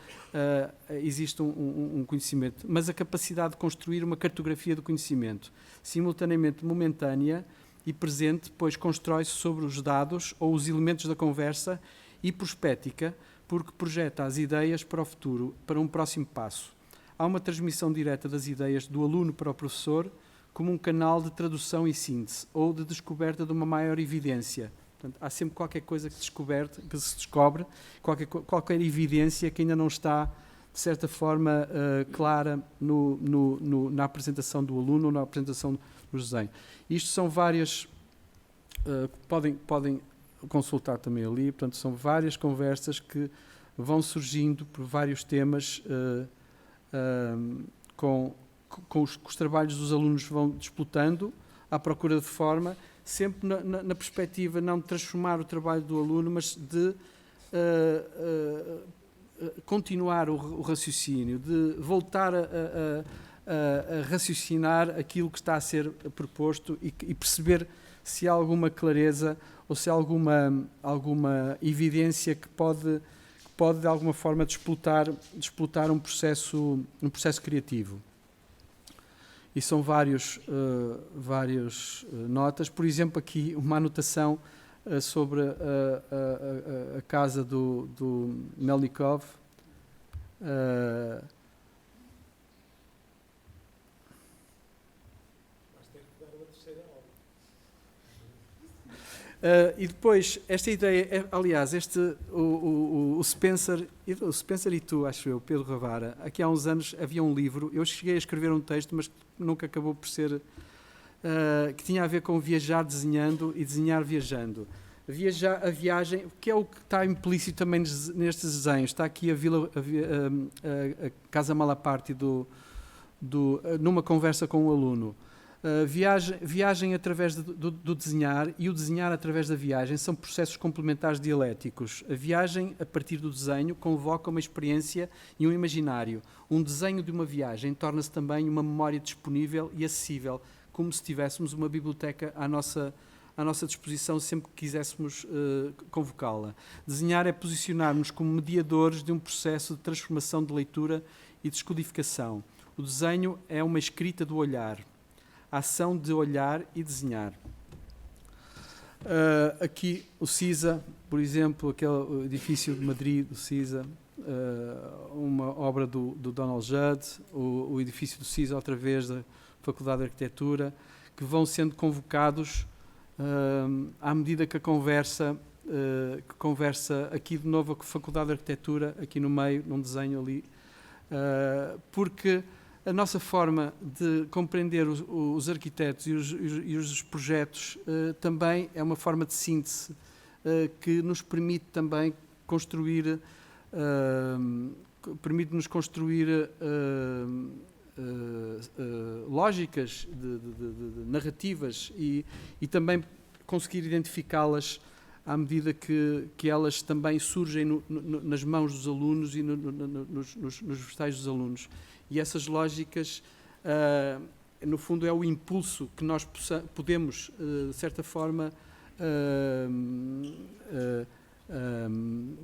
existe um conhecimento. Mas a capacidade de construir uma cartografia do conhecimento, simultaneamente momentânea e presente, pois constrói-se sobre os dados ou os elementos da conversa, e prospética, porque projeta as ideias para o futuro, para um próximo passo. Há uma transmissão direta das ideias do aluno para o professor, como um canal de tradução e síntese, ou de descoberta de uma maior evidência. Portanto, há sempre qualquer coisa que se descobre, qualquer evidência que ainda não está, de certa forma, clara na apresentação do aluno ou na apresentação do desenho. Isto são várias... podem consultar também ali, portanto, são várias conversas que vão surgindo por vários temas, com os trabalhos dos alunos vão disputando à procura de forma, sempre na perspectiva não de transformar o trabalho do aluno, mas de continuar o raciocínio, de voltar a raciocinar aquilo que está a ser proposto e perceber se há alguma clareza ou se há alguma evidência que pode de alguma forma desplotar um processo criativo. E são várias notas. Por exemplo, aqui uma anotação sobre a casa do Melnikov. E depois, esta ideia, aliás, o Spencer e tu, acho eu, Pedro Ravara, aqui há uns anos havia um livro, eu cheguei a escrever um texto, mas nunca acabou por ser, que tinha a ver com viajar desenhando e desenhar viajando. A viagem, que é o que está implícito também nestes desenhos. Está aqui a Casa Malaparte numa conversa com um aluno. Viagem através do desenhar e o desenhar através da viagem são processos complementares dialéticos. A viagem, a partir do desenho, convoca uma experiência e um imaginário. Um desenho de uma viagem torna-se também uma memória disponível e acessível, como se tivéssemos uma biblioteca à nossa disposição sempre que quiséssemos convocá-la. Desenhar é posicionar-nos como mediadores de um processo de transformação de leitura e descodificação. O desenho é uma escrita do olhar. A ação de olhar e desenhar. Aqui o CISA, por exemplo, aquele edifício de Madrid do CISA, uma obra do Donald Judd, o edifício do CISA outra vez da Faculdade de Arquitetura, que vão sendo convocados à medida que conversa aqui de novo a Faculdade de Arquitetura, aqui no meio, num desenho ali, porque a nossa forma de compreender os arquitetos e os projetos também é uma forma de síntese que nos permite também construir, lógicas de narrativas e também conseguir identificá-las à medida que elas também surgem nas mãos dos alunos e nos vegetais dos alunos. E essas lógicas, no fundo, é o impulso que nós podemos, de certa forma,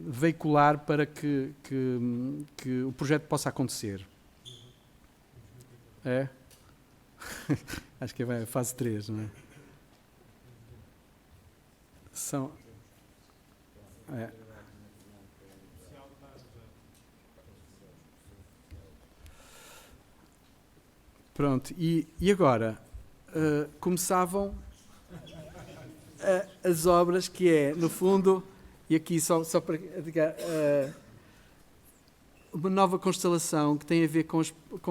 veicular para que o projeto possa acontecer. É? Acho que é a fase 3, não é? Pronto, e agora começavam as obras que é, no fundo, e aqui só para uma nova constelação que tem a ver com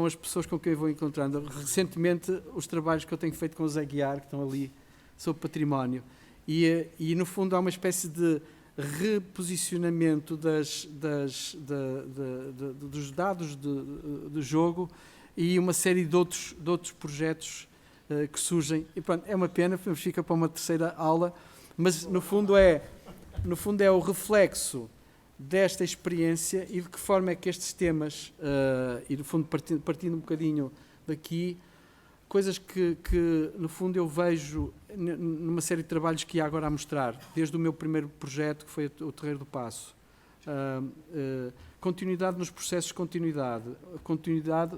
as pessoas com quem eu vou encontrando. Recentemente, os trabalhos que eu tenho feito com o Zé Guiar, que estão ali, sobre património, e no fundo há uma espécie de reposicionamento dos dados do jogo e uma série de outros projetos que surgem. E pronto, é uma pena, fica para uma terceira aula, mas no fundo é o reflexo desta experiência e de que forma é que estes temas, e no fundo partindo um bocadinho daqui, coisas que no fundo eu vejo numa série de trabalhos que há agora a mostrar, desde o meu primeiro projeto, que foi o Terreiro do Paço. Continuidade nos processos de continuidade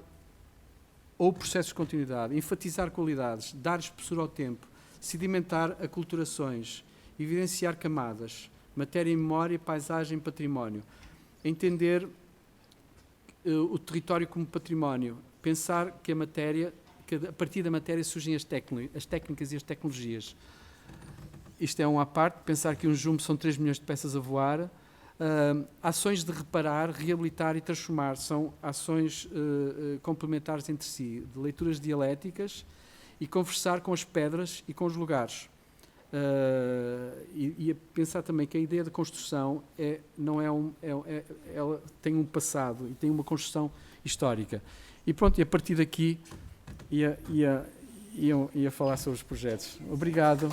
ou processos de continuidade, enfatizar qualidades, dar espessura ao tempo, sedimentar aculturações, evidenciar camadas, matéria e memória, paisagem e património, entender o território como património, pensar que a partir da matéria surgem as técnicas e as tecnologias. Isto é um à parte, pensar que um jumbo são 3 milhões de peças a voar. Ações de reparar, reabilitar e transformar são ações complementares entre si, de leituras dialéticas e conversar com as pedras e com os lugares. E a pensar também que a ideia de construção ela tem um passado e tem uma construção histórica. E pronto, e a partir daqui ia falar sobre os projetos. Obrigado.